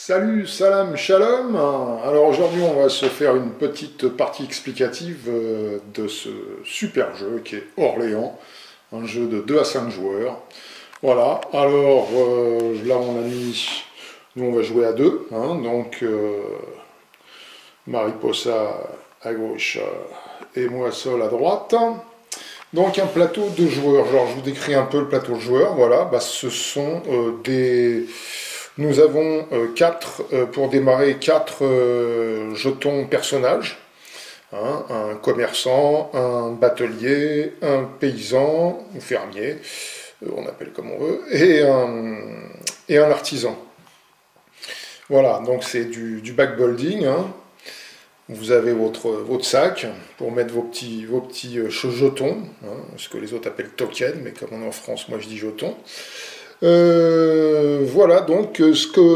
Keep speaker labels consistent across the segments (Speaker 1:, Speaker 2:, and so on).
Speaker 1: Salut, salam, shalom. Alors aujourd'hui on va se faire une petite partie explicative de ce super jeu qui est Orléans, un jeu de 2 à 5 joueurs. Voilà, alors là on a mis, nous on va jouer à 2, donc Mariposa à gauche et moi seul à droite. Donc un plateau de joueurs, genre je vous décris un peu le plateau de joueurs, voilà, ce sont des... Nous avons pour démarrer 4 jetons personnages, un commerçant, un batelier, un paysan ou fermier, on appelle comme on veut, et un artisan. Voilà, donc c'est du backbuilding. Vous avez votre sac pour mettre vos petits jetons, ce que les autres appellent tokens, mais comme on est en France, moi je dis jetons. Voilà, donc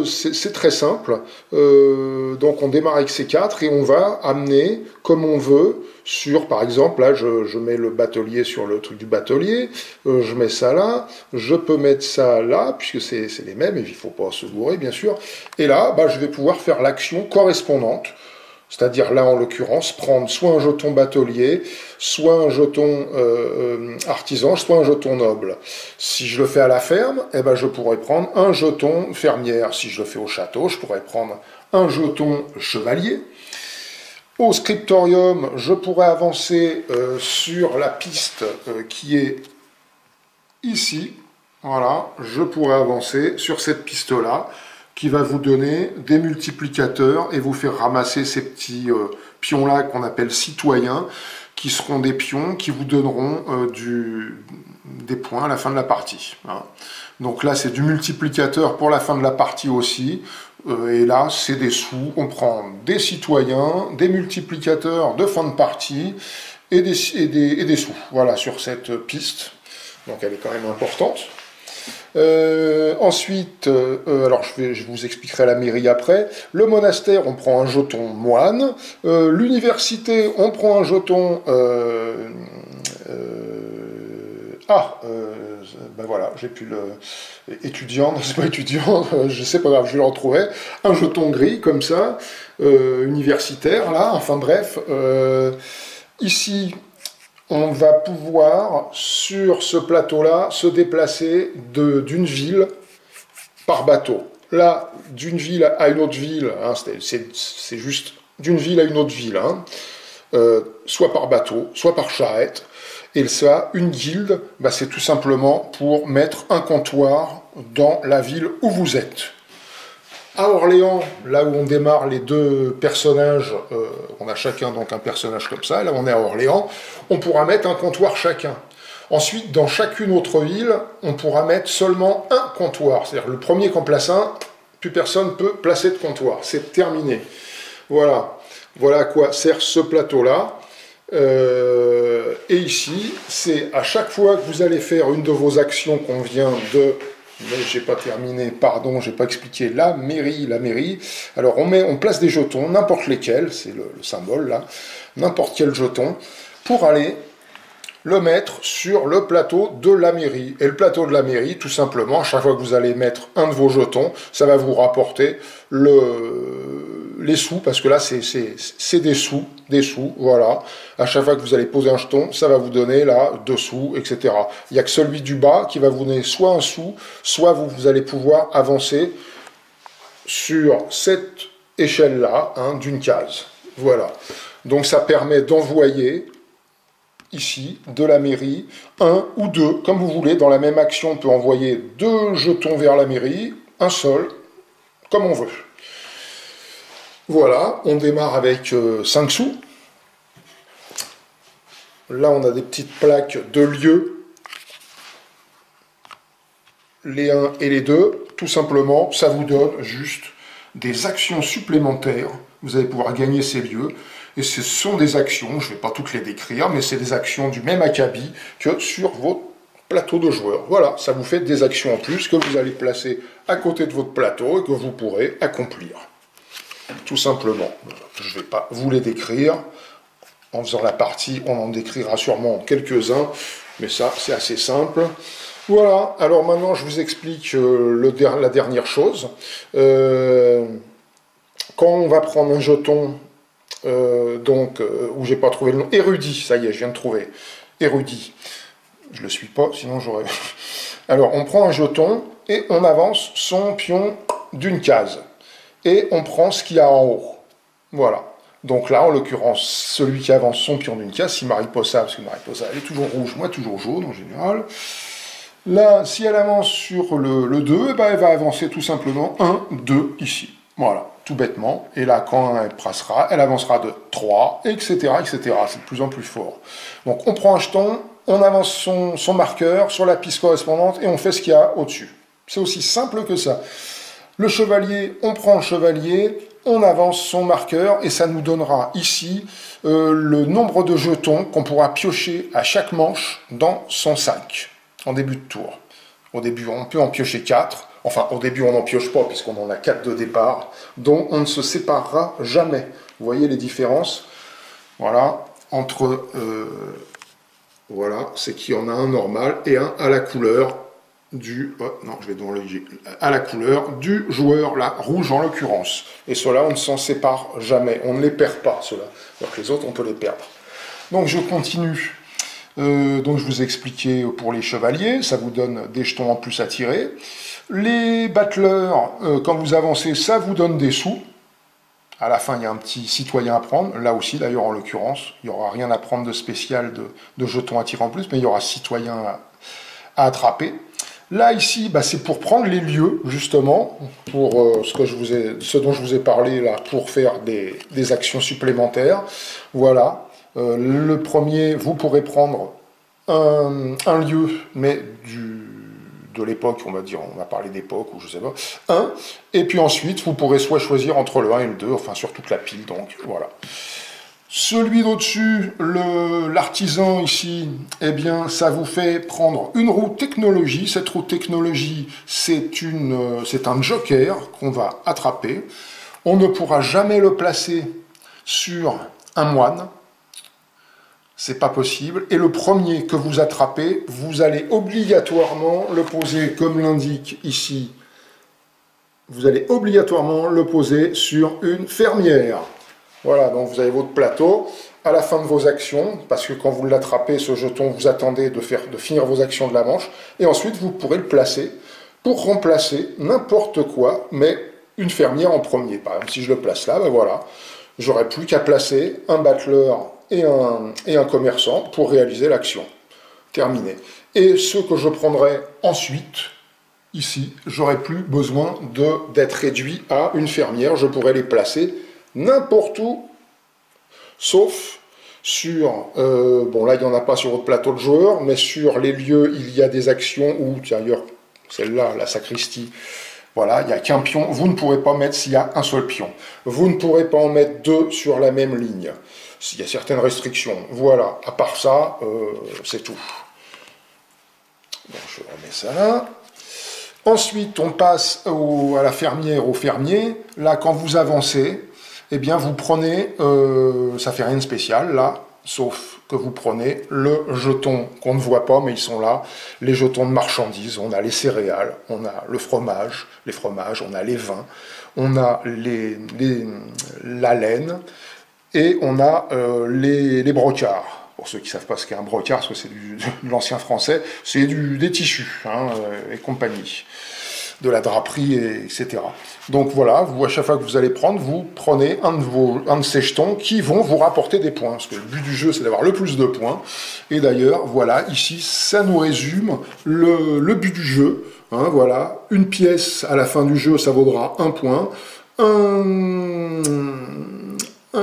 Speaker 1: c'est très simple. Donc on démarre avec ces 4 et on va amener comme on veut sur, par exemple, là je mets le batelier sur le truc du batelier, je mets ça là, je peux mettre ça là, puisque c'est les mêmes, et il ne faut pas se gourer bien sûr, et là je vais pouvoir faire l'action correspondante. C'est-à-dire là, en l'occurrence, prendre soit un jeton batelier, soit un jeton artisan, soit un jeton noble. Si je le fais à la ferme, je pourrais prendre un jeton fermière. Si je le fais au château, je pourrais prendre un jeton chevalier. Au scriptorium, je pourrais avancer sur la piste qui est ici. Voilà, je pourrais avancer sur cette piste-là, qui va vous donner des multiplicateurs et vous faire ramasser ces petits pions-là qu'on appelle citoyens, qui seront des pions qui vous donneront des points à la fin de la partie. Donc là, c'est du multiplicateur pour la fin de la partie aussi. Et là, c'est des sous. On prend des citoyens, des multiplicateurs de fin de partie et des sous. Voilà, sur cette piste. Donc elle est quand même importante. Ensuite, alors je vous expliquerai la mairie après. Le monastère, on prend un jeton moine. L'université, on prend un jeton... voilà, j'ai plus le... Étudiant, non c'est pas étudiant, je sais pas grave, je vais le retrouver. Un jeton gris, comme ça, universitaire, là, enfin bref. Ici... On va pouvoir, sur ce plateau-là, se déplacer d'une ville par bateau. Là, d'une ville à une autre ville, c'est juste d'une ville à une autre ville, soit par bateau, soit par charrette. Et ça, une guilde, c'est tout simplement pour mettre un comptoir dans la ville où vous êtes. À Orléans, là où on démarre les 2 personnages, on a chacun donc un personnage comme ça, là on est à Orléans, on pourra mettre un comptoir chacun. Ensuite, dans chacune autre ville, on pourra mettre seulement un comptoir. C'est-à-dire le premier qu'on place un, plus personne ne peut placer de comptoir. C'est terminé. Voilà. Voilà à quoi sert ce plateau-là. Et ici, c'est à chaque fois que vous allez faire une de vos actions qu'on vient de... Mais j'ai pas terminé, pardon, j'ai pas expliqué la mairie. Alors on place des jetons, n'importe lesquels, c'est le symbole là, n'importe quel jeton, pour aller le mettre sur le plateau de la mairie. Et le plateau de la mairie, tout simplement, à chaque fois que vous allez mettre un de vos jetons, ça va vous rapporter les sous, parce que là c'est des sous, voilà. À chaque fois que vous allez poser un jeton, ça va vous donner là 2 sous, etc. Il n'y a que celui du bas qui va vous donner soit un sou, soit vous allez pouvoir avancer sur cette échelle-là, d'une case. Voilà. Donc ça permet d'envoyer ici, de la mairie, 1 ou 2, comme vous voulez. Dans la même action, on peut envoyer 2 jetons vers la mairie, un seul, comme on veut. Voilà, on démarre avec 5 sous. Là, on a des petites plaques de lieux, les 1 et les 2. Tout simplement, ça vous donne juste des actions supplémentaires. Vous allez pouvoir gagner ces lieux. Et ce sont des actions, je ne vais pas toutes les décrire, mais c'est des actions du même acabit que sur votre plateau de joueurs. Voilà, ça vous fait des actions en plus que vous allez placer à côté de votre plateau et que vous pourrez accomplir. Tout simplement. Je ne vais pas vous les décrire. En faisant la partie, on en décrira sûrement quelques-uns, mais ça, c'est assez simple. Voilà, alors maintenant je vous explique la dernière chose. Quand on va prendre un jeton, où j'ai pas trouvé le nom, érudit, ça y est, je viens de trouver, érudit. Je le suis pas, sinon j'aurais... Alors, on prend un jeton et on avance son pion d'une case. Et on prend ce qu'il y a en haut. Voilà. Donc là, en l'occurrence, celui qui avance son pion d'une case, si Mariposa, parce que Mariposa, elle est toujours rouge, moi toujours jaune en général. Là, si elle avance sur le 2, eh ben, elle va avancer tout simplement 1, 2 ici. Voilà, tout bêtement. Et là, quand elle passera, elle avancera de 3, etc., etc. C'est de plus en plus fort. Donc, on prend un jeton, on avance son marqueur sur la piste correspondante et on fait ce qu'il y a au-dessus. C'est aussi simple que ça. Le chevalier, on prend le chevalier, on avance son marqueur et ça nous donnera ici le nombre de jetons qu'on pourra piocher à chaque manche dans son 5 en début de tour. Au début, on peut en piocher 4. Enfin, au début, on n'en pioche pas puisqu'on en a 4 de départ, dont on ne se séparera jamais. Vous voyez les différences? Voilà, entre... voilà, c'est qu'il y en a un normal et un à la couleur du... Oh, non, je vais dans le... À la couleur du joueur, là, rouge en l'occurrence. Et ceux-là, on ne s'en sépare jamais. On ne les perd pas, ceux-là. Alors que les autres, on peut les perdre. Donc, je continue. Donc, je vous ai expliqué pour les chevaliers. Ça vous donne des jetons en plus à tirer. Les battleurs, quand vous avancez, ça vous donne des sous. À la fin, il y a un petit citoyen à prendre. Là aussi, d'ailleurs, en l'occurrence, il n'y aura rien à prendre de spécial de jetons à tirer en plus, mais il y aura citoyen à attraper. Là, ici, bah, c'est pour prendre les lieux, justement, pour ce dont je vous ai parlé, là, pour faire des actions supplémentaires. Voilà. Le premier, vous pourrez prendre un lieu, mais de l'époque, on va dire, on va parler d'époque, ou je sais pas, un, et puis ensuite, vous pourrez soit choisir entre le 1 et le 2, enfin sur toute la pile, donc voilà. Celui d'au-dessus, l'artisan ici, eh bien, ça vous fait prendre une roue technologie. Cette roue technologie, c'est un joker qu'on va attraper. On ne pourra jamais le placer sur un moine. C'est pas possible. Et le premier que vous attrapez, vous allez obligatoirement le poser, comme l'indique ici, vous allez obligatoirement le poser sur une fermière. Voilà, donc vous avez votre plateau. À la fin de vos actions, parce que quand vous l'attrapez, ce jeton, vous attendez de finir vos actions de la manche, et ensuite vous pourrez le placer pour remplacer n'importe quoi, mais une fermière en premier. Par exemple, si je le place là, ben voilà, j'aurai plus qu'à placer un battleur et un commerçant pour réaliser l'action. Terminé. Et ce que je prendrai ensuite, ici, j'aurai plus besoin d'être réduit à une fermière, je pourrai les placer n'importe où, sauf sur, bon là il n'y en a pas sur votre plateau de joueur, mais sur les lieux il y a des actions où, d'ailleurs celle-là, la sacristie, voilà, il n'y a qu'un pion, vous ne pourrez pas mettre s'il y a un seul pion. Vous ne pourrez pas en mettre deux sur la même ligne. Il y a certaines restrictions. Voilà, à part ça, c'est tout. Donc je remets ça là. Ensuite, on passe à la fermière, au fermier. Là, quand vous avancez, eh bien, vous prenez, ça fait rien de spécial, là, sauf que vous prenez le jeton qu'on ne voit pas, mais ils sont là, les jetons de marchandises. On a les céréales, on a le fromage, les fromages, on a les vins, on a la laine, et on a les brocards. Pour ceux qui ne savent pas ce qu'est un brocard, parce que c'est de l'ancien français, c'est des tissus, hein, et compagnie, de la draperie, etc. Donc voilà, à chaque fois que vous allez prendre, vous prenez un de ces jetons qui vont vous rapporter des points. Parce que le but du jeu, c'est d'avoir le plus de points. Et d'ailleurs, voilà, ici, ça nous résume le but du jeu. Hein, voilà, une pièce à la fin du jeu, ça vaudra un point.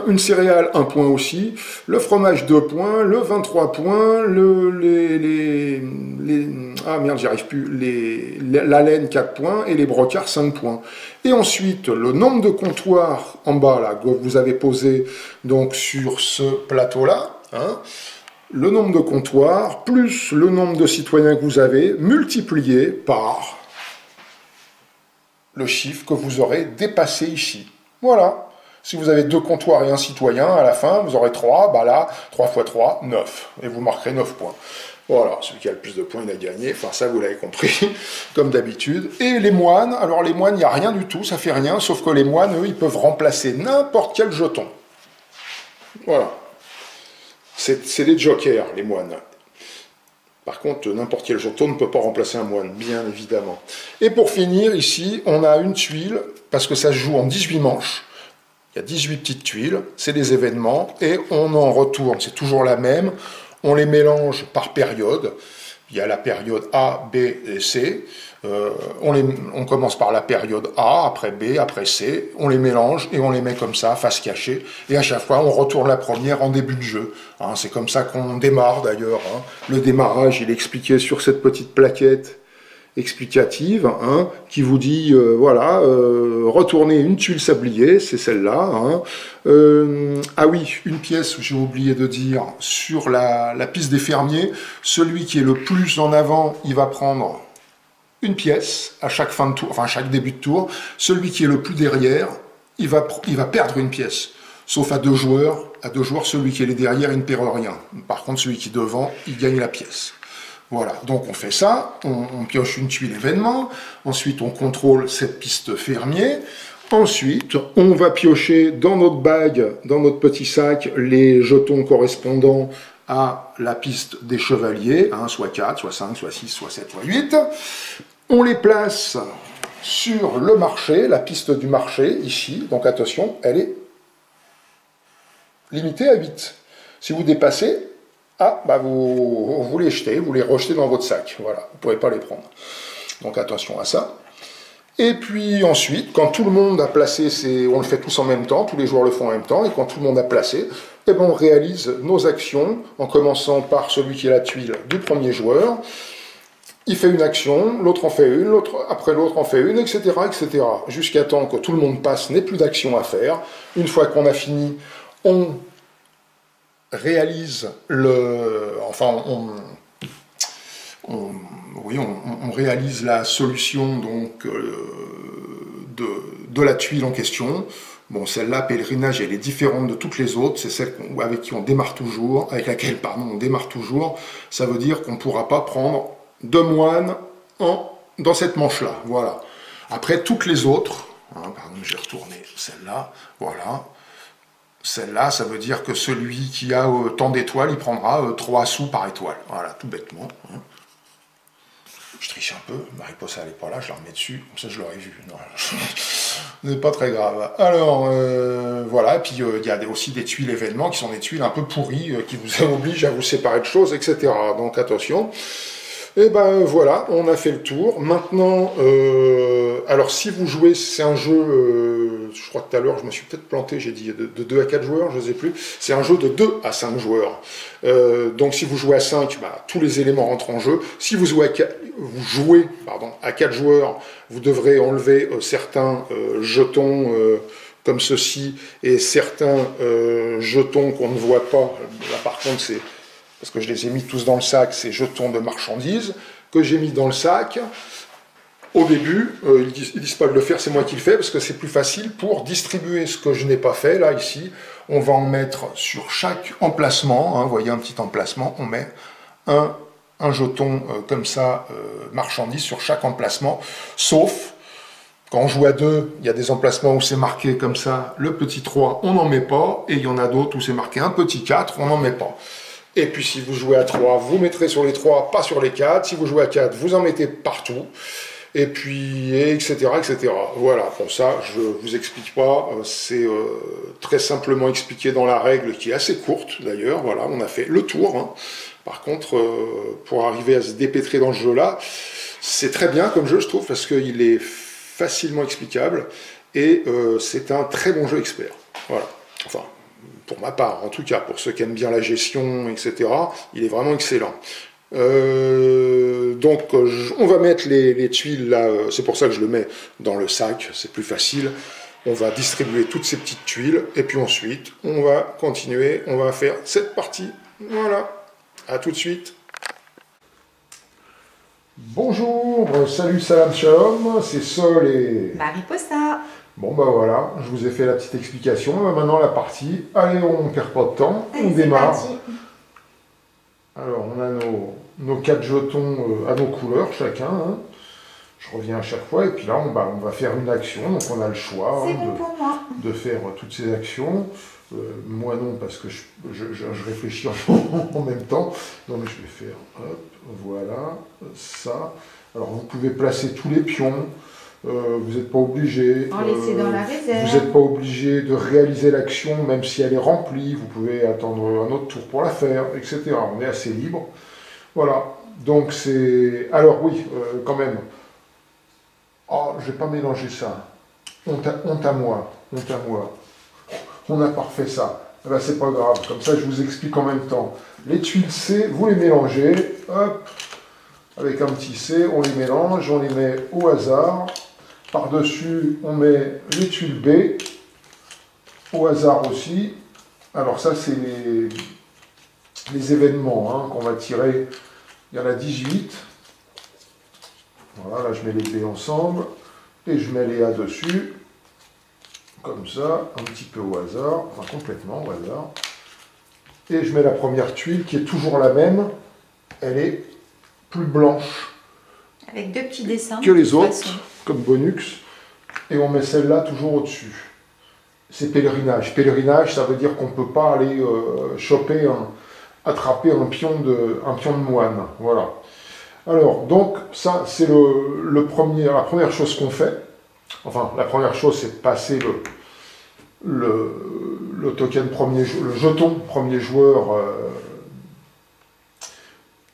Speaker 1: Une céréale, 1 point aussi, le fromage, 2 points, le vin, 3 points, ah merde, j'y arrive plus, la laine, 4 points, et les brocards, 5 points. Et ensuite, le nombre de comptoirs en bas, là, que vous avez posé donc, sur ce plateau-là, hein, le nombre de comptoirs, plus le nombre de citoyens que vous avez, multiplié par le chiffre que vous aurez dépassé ici. Voilà. Si vous avez 2 comptoirs et un citoyen, à la fin, vous aurez 3, bah là, 3 x 3, 9. Et vous marquerez 9 points. Voilà, celui qui a le plus de points, il a gagné. Enfin, ça, vous l'avez compris, comme d'habitude. Et les moines, alors les moines, il n'y a rien du tout, ça fait rien, sauf que les moines, eux, ils peuvent remplacer n'importe quel jeton. Voilà. C'est des jokers, les moines. Par contre, n'importe quel jeton ne peut pas remplacer un moine, bien évidemment. Et pour finir, ici, on a une tuile, parce que ça se joue en 18 manches. Il y a 18 petites tuiles, c'est des événements, et on en retourne, c'est toujours la même. On les mélange par période. Il y a la période A, B et C. On commence par la période A, après B, après C. On les mélange et on les met comme ça, face cachée. Et à chaque fois, on retourne la première en début de jeu. Hein, c'est comme ça qu'on démarre d'ailleurs. Hein. Le démarrage, il est expliqué sur cette petite plaquette explicative, hein, qui vous dit, voilà, retournez une tuile sablier, c'est celle-là. Hein. Ah oui, une pièce, j'ai oublié de dire, sur la piste des fermiers, celui qui est le plus en avant, il va prendre une pièce à chaque fin de tour, enfin à chaque début de tour. Celui qui est le plus derrière, il va perdre une pièce. Sauf à deux joueurs, celui qui est derrière, il ne perd rien. Par contre, celui qui est devant, il gagne la pièce. Voilà, donc on fait ça, on pioche une tuile événement, ensuite on contrôle cette piste fermier, ensuite on va piocher dans notre bague, dans notre petit sac, les jetons correspondant à la piste des chevaliers, hein, soit 4, soit 5, soit 6, soit 7, soit 8. On les place sur le marché, la piste du marché, ici, donc attention, elle est limitée à 8. Si vous dépassez, bah vous les jetez, vous les rejetez dans votre sac. Voilà, vous ne pouvez pas les prendre. Donc attention à ça. Et puis ensuite, quand tout le monde a placé on le fait tous en même temps, tous les joueurs le font en même temps, et quand tout le monde a placé, eh ben on réalise nos actions, en commençant par celui qui est la tuile du premier joueur. Il fait une action, l'autre en fait une, après l'autre en fait une, etc., etc. Jusqu'à temps que tout le monde passe, n'ait plus d'action à faire. Une fois qu'on a fini, on réalise on réalise la solution donc de la tuile en question. Bon, celle-là, pèlerinage, elle est différente de toutes les autres. C'est celle avec laquelle on démarre toujours. On démarre toujours. Ça veut dire qu'on ne pourra pas prendre de moine dans cette manche-là. Voilà. Après, toutes les autres, hein, pardon, je vais retourner celle-là. Voilà. Celle-là, ça veut dire que celui qui a tant d'étoiles, il prendra 3 sous par étoile. Voilà, tout bêtement. Hein. Je triche un peu. Mariposa, elle n'est pas là, je la remets dessus. Comme ça, je l'aurais vu. C'est pas très grave. Alors, voilà. Et puis, il y a aussi des tuiles événements qui sont des tuiles un peu pourries, qui vous obligent à vous séparer de choses, etc. Donc, attention. Et ben voilà, on a fait le tour. Maintenant, alors si vous jouez, c'est un jeu, je crois que tout à l'heure je me suis peut-être planté, j'ai dit de 2 à 4 joueurs, je ne sais plus. C'est un jeu de 2 à 5 joueurs. Donc si vous jouez à 5, bah, tous les éléments rentrent en jeu. Si vous jouez à 4 joueurs, vous devrez enlever certains jetons comme ceci et certains jetons qu'on ne voit pas. Là par contre c'est... parce que je les ai mis tous dans le sac, ces jetons de marchandises, que j'ai mis dans le sac. Au début, ils disent pas de le faire, c'est moi qui le fais, parce que c'est plus facile pour distribuer ce que je n'ai pas fait. Là, ici, on va en mettre sur chaque emplacement. Hein, vous voyez un petit emplacement, on met un jeton comme ça, marchandise, sur chaque emplacement, sauf... quand on joue à 2, il y a des emplacements où c'est marqué comme ça, le petit 3, on n'en met pas, et il y en a d'autres où c'est marqué un petit 4, on n'en met pas. Et puis si vous jouez à 3, vous mettrez sur les 3, pas sur les 4. Si vous jouez à 4, vous en mettez partout. Et puis, etc., etc. Voilà, bon ça, je ne vous explique pas. C'est très simplement expliqué dans la règle, qui est assez courte d'ailleurs. Voilà, on a fait le tour. Hein. Par contre, pour arriver à se dépêtrer dans ce jeu-là, c'est très bien comme jeu, je trouve, parce qu'il est facilement explicable. Et c'est un très bon jeu expert. Voilà, enfin... pour ma part, en tout cas, pour ceux qui aiment bien la gestion, etc., il est vraiment excellent. Donc, on va mettre les tuiles là, c'est pour ça que je le mets dans le sac, c'est plus facile. On va distribuer toutes ces petites tuiles, et puis ensuite, on va continuer, on va faire cette partie. Voilà, à tout de suite. Bonjour, salut, salam, shalom, c'est Sol et...
Speaker 2: Mariposa.
Speaker 1: Bon bah voilà, je vous ai fait la petite explication, maintenant la partie, allez on ne perd pas de temps, on
Speaker 2: Allez,
Speaker 1: démarre.
Speaker 2: parti.
Speaker 1: Alors on a nos 4 jetons à nos couleurs chacun. Hein. Je reviens à chaque fois et puis là on va faire une action, donc on a le choix de faire toutes ces actions. Moi non, parce que je réfléchis en même temps. Donc je vais faire, hop, voilà, ça. Alors vous pouvez placer tous les pions, vous n'êtes pas obligé.
Speaker 2: En laisser dans la réserve.
Speaker 1: Vous n'êtes pas obligé de réaliser l'action, même si elle est remplie. Vous pouvez attendre un autre tour pour la faire, etc. On est assez libre. Voilà, donc c'est... Alors oui, quand même. Oh, je vais pas mélanger ça. Honte à moi, honte à moi. On n'a pas refait ça. Eh ben, c'est pas grave, comme ça je vous explique en même temps. Les tuiles C, vous les mélangez, hop, avec un petit C, on les mélange, on les met au hasard. Par-dessus, on met les tuiles B, au hasard aussi. Alors ça, c'est les événements hein, qu'on va tirer. Il y en a 18. Voilà, là je mets les B ensemble, et je mets les A dessus. Comme ça, un petit peu au hasard, enfin complètement au hasard. Et je mets la première tuile qui est toujours la même, elle est plus blanche.
Speaker 2: Avec 2 petits dessins.
Speaker 1: Que les autres, comme bonus. Et on met celle-là toujours au-dessus. C'est pèlerinage. Pèlerinage, ça veut dire qu'on ne peut pas aller attraper un pion de moine. Voilà. Alors, donc, ça, c'est la première chose qu'on fait. Enfin, la première chose, c'est de passer le token le jeton premier joueur.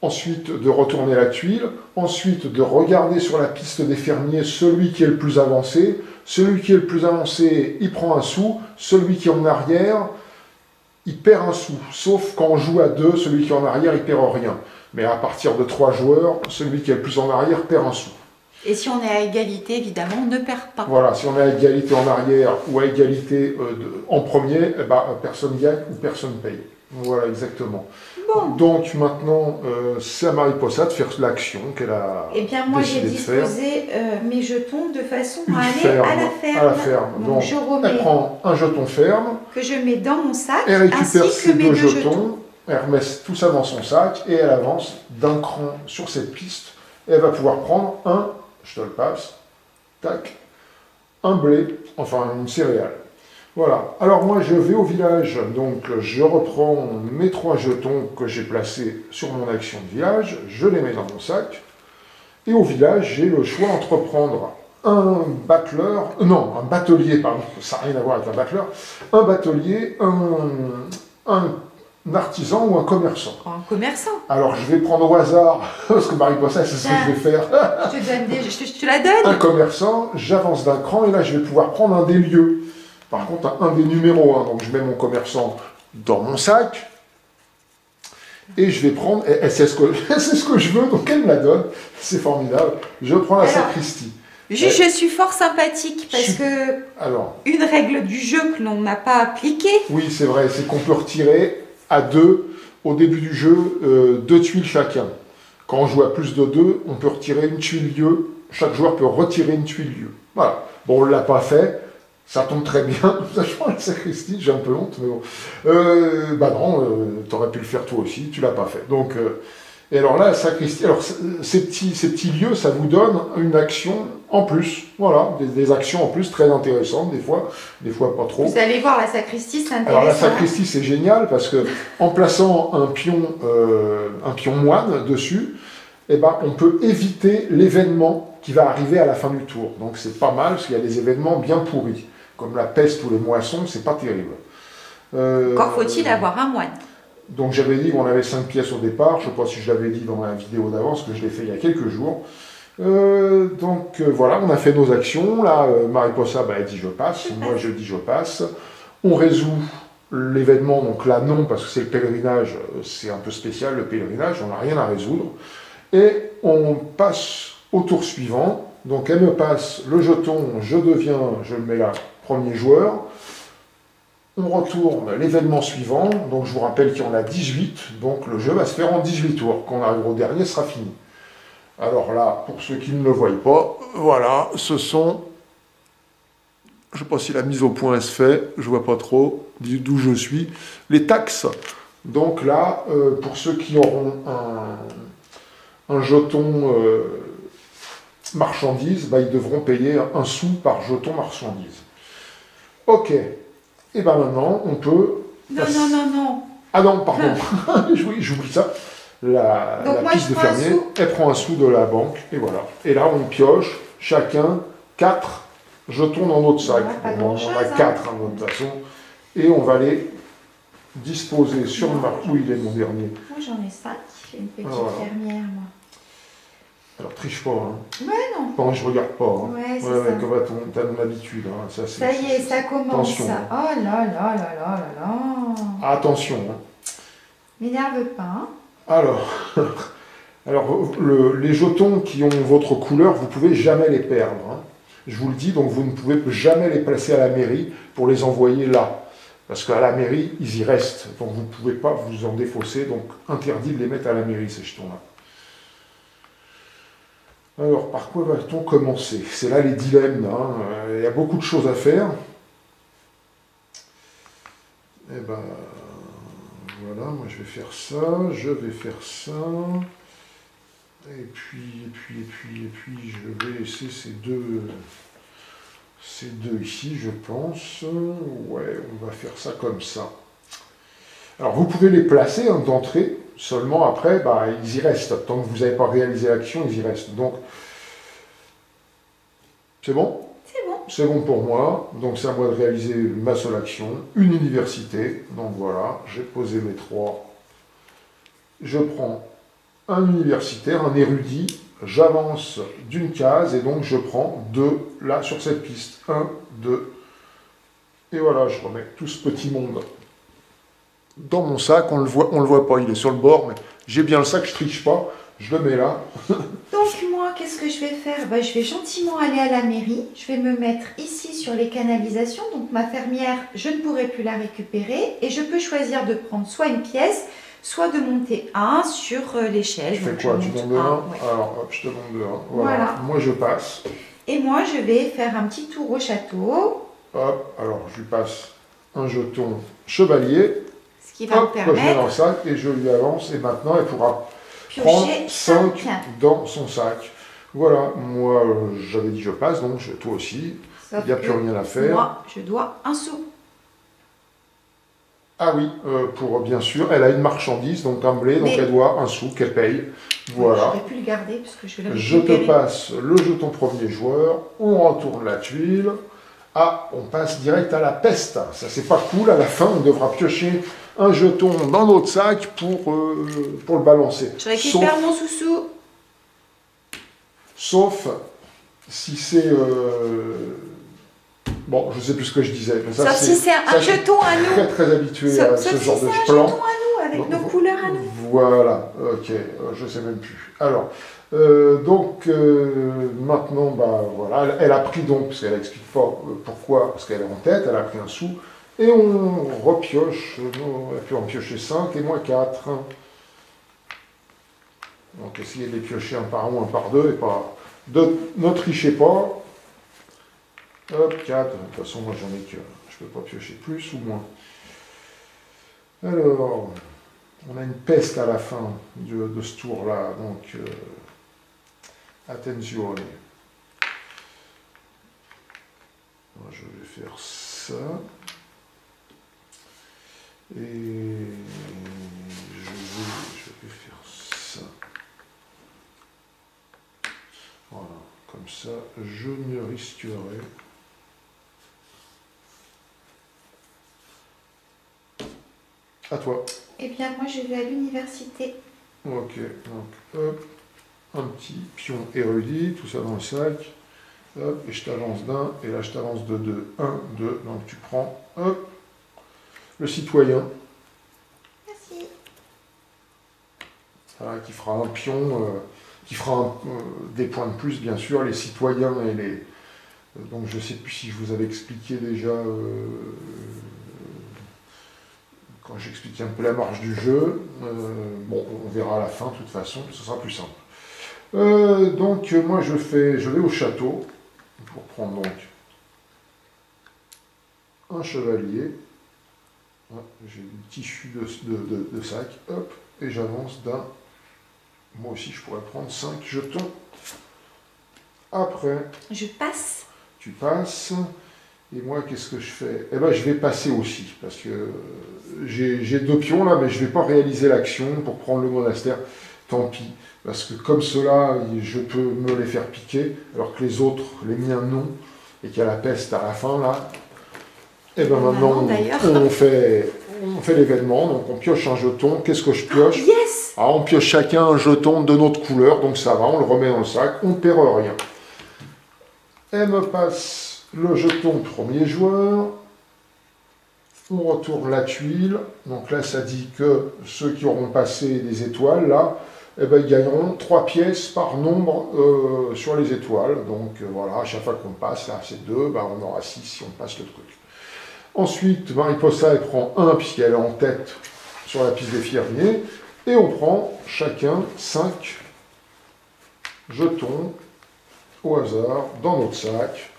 Speaker 1: Ensuite, de retourner la tuile. Ensuite, de regarder sur la piste des fermiers celui qui est le plus avancé. Celui qui est le plus avancé, il prend un sou. Celui qui est en arrière, il perd un sou. Sauf quand on joue à 2, celui qui est en arrière, il perd rien. Mais à partir de 3 joueurs, celui qui est le plus en arrière perd un sou.
Speaker 2: Et si on est à égalité, évidemment, on ne perd pas.
Speaker 1: Voilà, si on est à égalité en arrière ou à égalité en premier, eh ben, personne gagne ou personne paye. Voilà, exactement. Bon. Donc maintenant, c'est à Mariposa de faire l'action qu'elle a
Speaker 2: décidé de faire. Eh bien, moi, j'ai disposé mes jetons de façon à aller à la ferme.
Speaker 1: À la ferme. Donc, je remets elle prend un jeton ferme.
Speaker 2: Que je mets dans mon sac.
Speaker 1: Elle récupère ses 2 jetons. Elle remet tout ça dans son sac et elle avance d'un cran sur cette piste. Et elle va pouvoir prendre je te le passe, tac, un blé, enfin une céréale. Voilà. Alors moi je vais au village, donc je reprends mes 3 jetons que j'ai placés sur mon action de village, je les mets dans mon sac. Et au village, j'ai le choix entre prendre un batelier, pardon, ça n'a rien à voir avec un battleur, un batelier, un artisan ou un commerçant.
Speaker 2: Un commerçant.
Speaker 1: Alors je vais prendre au hasard, parce que Mariposa, c'est ce que je vais faire.
Speaker 2: Je te la donne.
Speaker 1: Un commerçant, j'avance d'un cran et là je vais pouvoir prendre un des lieux. Par contre, un des numéros 1. Donc je mets mon commerçant dans mon sac et je vais prendre, et c'est ce que je veux, donc elle me la donne, c'est formidable. Je prends la sacristie.
Speaker 2: Je suis fort sympathique parce que une règle du jeu que l'on n'a pas appliquée.
Speaker 1: Oui, c'est vrai, c'est qu'on peut retirer à 2, au début du jeu, 2 tuiles chacun. Quand on joue à plus de 2, on peut retirer une tuile lieu. Chaque joueur peut retirer une tuile lieu. Voilà. Bon, on ne l'a pas fait. Ça tombe très bien. Sachant la sacristie, j'ai un peu honte, mais bon. Bah non, tu aurais pu le faire toi aussi, tu ne l'as pas fait. Donc, et alors là, la sacristie, alors ces petits lieux, ça vous donne une action en plus. Voilà, des actions en plus très intéressantes, des fois pas trop.
Speaker 2: Vous allez voir, la sacristie, c'est intéressant.
Speaker 1: Alors la sacristie, c'est génial parce que en plaçant un pion moine dessus, eh ben, on peut éviter l'événement qui va arriver à la fin du tour. Donc c'est pas mal parce qu'il y a des événements bien pourris. Comme la peste ou les moissons, c'est pas terrible.
Speaker 2: Encore faut-il avoir un moine.
Speaker 1: Donc j'avais dit qu'on avait 5 pièces au départ, je ne sais pas si je l'avais dit dans la vidéo d'avance, que je l'ai fait il y a quelques jours. Voilà, on a fait nos actions, là Mariposa elle dit je passe, moi je dis je passe. On résout l'événement, donc là non, parce que c'est le pèlerinage, c'est un peu spécial le pèlerinage, on n'a rien à résoudre. Et on passe au tour suivant, donc elle me passe le jeton, je le mets là, premier joueur. On retourne l'événement suivant, donc je vous rappelle qu'il y en a 18, donc le jeu va se faire en 18 tours. Quand on arrivera au dernier, ce sera fini. Alors là, pour ceux qui ne le voient pas, voilà, ce sont, je ne sais pas si la mise au point se fait, je ne vois pas trop d'où je suis, les taxes. Donc là, pour ceux qui auront un jeton marchandise, bah, ils devront payer 1 sou par jeton marchandise. Ok. Et bien maintenant, on peut...
Speaker 2: Non, non, non, non.
Speaker 1: Ah non, pardon. J'oublie ça. La piste de fermier, elle prend 1 sou de la banque, et voilà. Et là, on pioche chacun 4 jetons dans notre sac. On en a 4 hein, de toute façon. Et on va les disposer sur le marché. Où il est mon dernier?
Speaker 2: Moi, j'en ai 5. J'ai une petite fermière, moi.
Speaker 1: Alors, triche pas. Hein.
Speaker 2: Ouais, non.
Speaker 1: Bon, je regarde pas. Hein.
Speaker 2: Ouais, c'est ça.
Speaker 1: Comme t'as ton habitude. Hein.
Speaker 2: Ça y est, ça commence.
Speaker 1: Attention.
Speaker 2: Ça. Oh là là là là là là.
Speaker 1: Attention. Hein.
Speaker 2: M'énerve pas. Hein.
Speaker 1: Alors les jetons qui ont votre couleur, vous ne pouvez jamais les perdre. Hein. Je vous le dis, donc vous ne pouvez jamais les placer à la mairie pour les envoyer là. Parce qu'à la mairie, ils y restent. Donc vous ne pouvez pas vous en défausser. Donc interdit de les mettre à la mairie, ces jetons-là. Alors, par quoi va-t-on commencer? C'est là les dilemmes. Hein. Il y a beaucoup de choses à faire. Eh ben, voilà, moi je vais faire ça, je vais faire ça. Et puis, je vais laisser ces deux ici, je pense. Ouais, on va faire ça comme ça. Alors, vous pouvez les placer hein, d'entrée. Seulement après, bah, ils y restent. Tant que vous n'avez pas réalisé l'action, ils y restent. Donc, c'est bon?
Speaker 2: C'est bon.
Speaker 1: C'est bon pour moi. Donc, c'est à moi de réaliser ma seule action. Une université. Donc, voilà, j'ai posé mes 3. Je prends un universitaire, un érudit. J'avance d'une case et donc je prends 2 là sur cette piste. 1, 2. Et voilà, je remets tout ce petit monde dans mon sac, on le voit pas, il est sur le bord, mais j'ai bien le sac, je triche pas, je le mets là.
Speaker 2: Donc moi, qu'est-ce que je vais faire? Je vais gentiment aller à la mairie, je vais me mettre ici sur les canalisations, donc ma fermière, je ne pourrai plus la récupérer, et je peux choisir de prendre soit une pièce, soit de monter 1 sur l'échelle.
Speaker 1: Tu fais quoi? Tu montes de 1 ouais. Alors hop, je te monte de 1. Voilà. Moi je passe.
Speaker 2: Et moi je vais faire un petit tour au château.
Speaker 1: Hop, alors je lui passe un jeton chevalier.
Speaker 2: Ce qui va me permettre...
Speaker 1: Je mets dans le sac et je lui avance et maintenant elle pourra prendre 5 dans son sac. Voilà, moi j'avais dit je passe, donc toi aussi, il n'y a plus rien à faire.
Speaker 2: Moi je dois 1 sou.
Speaker 1: Ah oui, pour bien sûr, elle a une marchandise, donc un blé, donc elle doit 1 sou qu'elle paye. Voilà.
Speaker 2: Je vais plus le garder parce que je vais le
Speaker 1: récupérer. Je te passe le jeton premier joueur, on retourne la tuile. Ah, on passe direct à la peste. Ça, c'est pas cool. À la fin, on devra piocher un jeton dans notre sac pour le balancer.
Speaker 2: Je récupère mon sous-sou.
Speaker 1: Sauf si c'est... Bon, je sais plus ce que je disais. Mais ça,
Speaker 2: sauf si c'est un jeton à nous.
Speaker 1: Très, très habitué à ce genre de plan.
Speaker 2: Un jeton à nous, avec nos couleurs à nous.
Speaker 1: Voilà, ok. Je sais même plus. Alors... maintenant, bah, voilà, elle a pris donc, parce qu'elle n'explique pas pourquoi, parce qu'elle est en tête, elle a pris 1 sou, et on repioche, elle peut en piocher 5 et moi 4. Donc essayez de les piocher 1 par 1, 1 par 2, et pas, ne trichez pas. Hop, 4, de toute façon moi j'en ai que, je peux pas piocher plus ou moins. Alors, on a une peste à la fin de ce tour-là, donc... Attenzione. Je vais faire ça. Et je vais faire ça. Voilà. Comme ça, je ne risquerai. À toi.
Speaker 2: Eh bien, moi, je vais à l'université.
Speaker 1: Ok. Donc, hop. Un petit pion érudit, tout ça dans le sac, hop, et je t'avance d'1, et là je t'avance de 2, 1, 2, donc tu prends, hop, le citoyen.
Speaker 2: Merci.
Speaker 1: Voilà, qui fera un pion, qui fera des points de plus, bien sûr, les citoyens et les... donc je ne sais plus si je vous avais expliqué déjà, quand j'expliquais un peu la marge du jeu, bon, on verra à la fin, de toute façon, ce sera plus simple. Donc moi je vais au château pour prendre donc un chevalier. J'ai du tissu de sac, hop, et j'avance d'1, Moi aussi, je pourrais prendre 5 jetons. Après,
Speaker 2: Je passe.
Speaker 1: tu passes. Et moi, qu'est-ce que je fais? Eh ben, je vais passer aussi, parce que j'ai 2 pions là, mais je ne vais pas réaliser l'action pour prendre le monastère. Tant pis, parce que comme cela, je peux me les faire piquer, alors que les autres, les miens, non, et qu'il y a la peste à la fin là. Et ben maintenant, on fait l'événement, donc on pioche un jeton. Qu'est-ce que je pioche?
Speaker 2: Yes!
Speaker 1: Ah, on pioche chacun un jeton de notre couleur, donc ça va, on le remet dans le sac, on ne perd rien. Elle me passe le jeton premier joueur. On retourne la tuile. Donc là, ça dit que ceux qui auront passé des étoiles, là, eh ben, ils gagneront 3 pièces par nombre sur les étoiles. Donc voilà, à chaque fois qu'on passe, là c'est 2, ben, on aura 6 si on passe le truc. Ensuite, Mariposa, elle prend 1 puisqu'elle est en tête sur la piste des fermiers. Et on prend chacun 5 jetons au hasard dans notre sac.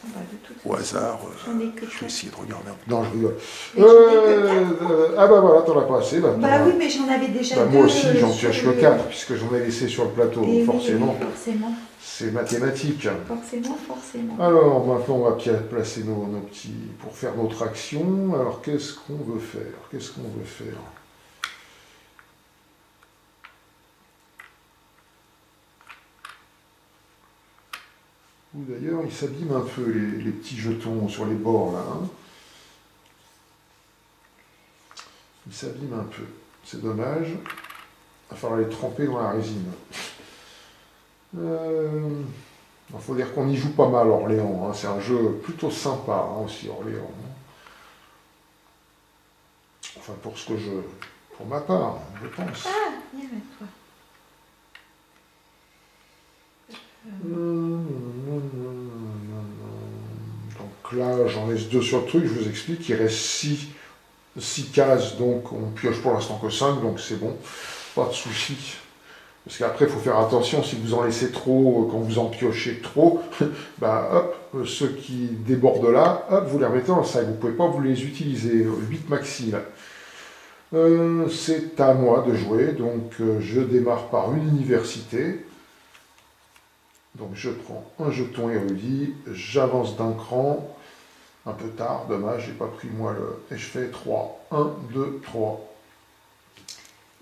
Speaker 2: Bah,
Speaker 1: Au hasard,
Speaker 2: j'en ai que
Speaker 1: je vais
Speaker 2: 4.
Speaker 1: essayer de regarder. Non, je rigole.
Speaker 2: Mais j'en ai que 4.
Speaker 1: Ah bah voilà, t'en as pas assez.
Speaker 2: Bah oui, mais j'en avais déjà
Speaker 1: bah,
Speaker 2: 2.
Speaker 1: moi aussi, j'en pioche que 4, puisque j'en ai laissé sur le plateau.
Speaker 2: Et
Speaker 1: forcément,
Speaker 2: oui, forcément.
Speaker 1: c'est mathématique.
Speaker 2: Forcément.
Speaker 1: Alors, maintenant, on va placer nos petits... pour faire notre action. Alors, qu'est-ce qu'on veut faire? Ou d'ailleurs, ils s'abîment un peu, les petits jetons sur les bords, là. Hein. Ils s'abîment un peu. C'est dommage. Il va falloir les tremper dans la résine. Il faut dire qu'on y joue pas mal, Orléans. Hein. C'est un jeu plutôt sympa, hein, aussi, Orléans. Enfin, pour ma part, je pense.
Speaker 2: Ah, viens avec toi.
Speaker 1: Donc là, j'en laisse 2 sur le truc, je vous explique. Il reste 6 cases, donc on pioche pour l'instant que 5, donc c'est bon, pas de souci. Parce qu'après, il faut faire attention, si vous en laissez trop, quand vous en piochez trop, bah hop, ceux qui débordent là, hop, vous les remettez dans le sac. Vous ne pouvez pas vous les utiliser, 8 maxi là. C'est à moi de jouer, donc je démarre par une université. Donc je prends un jeton érudit, j'avance d'un cran, un peu tard, dommage, j'ai pas pris moi le... Et je fais 3, 1, 2, 3.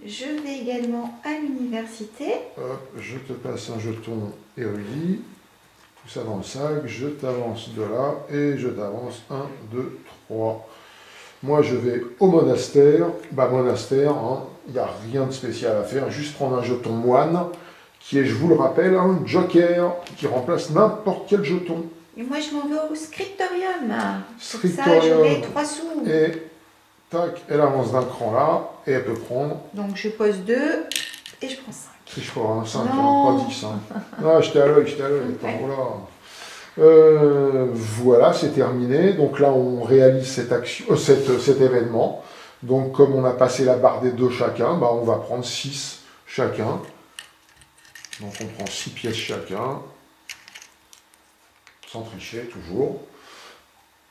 Speaker 2: Je vais également à l'université.
Speaker 1: Hop, je te passe un jeton érudit, tout ça dans le sac, je t'avance de là, et je t'avance 1, 2, 3. Moi je vais au monastère, bah monastère, hein, il n'y a rien de spécial à faire, juste prendre un jeton moine, qui est, je vous le rappelle, un joker qui remplace n'importe quel jeton.
Speaker 2: Et moi, je m'en vais au scriptorium. Pour ça,
Speaker 1: Scriptorium.
Speaker 2: j'aurai 3 sous.
Speaker 1: Et tac, elle avance d'un cran là, et elle peut prendre.
Speaker 2: Donc, je pose 2 et je prends 5.
Speaker 1: Triche pas, hein, 5,
Speaker 2: Non.
Speaker 1: pas 10. Hein. Ah, j'étais à l'œil.
Speaker 2: Ouais.
Speaker 1: Voilà, c'est terminé. Donc là, on réalise cette action, cet événement. Donc, comme on a passé la barre des 2 chacun, bah, on va prendre 6 chacun. Donc on prend 6 pièces chacun, sans tricher toujours.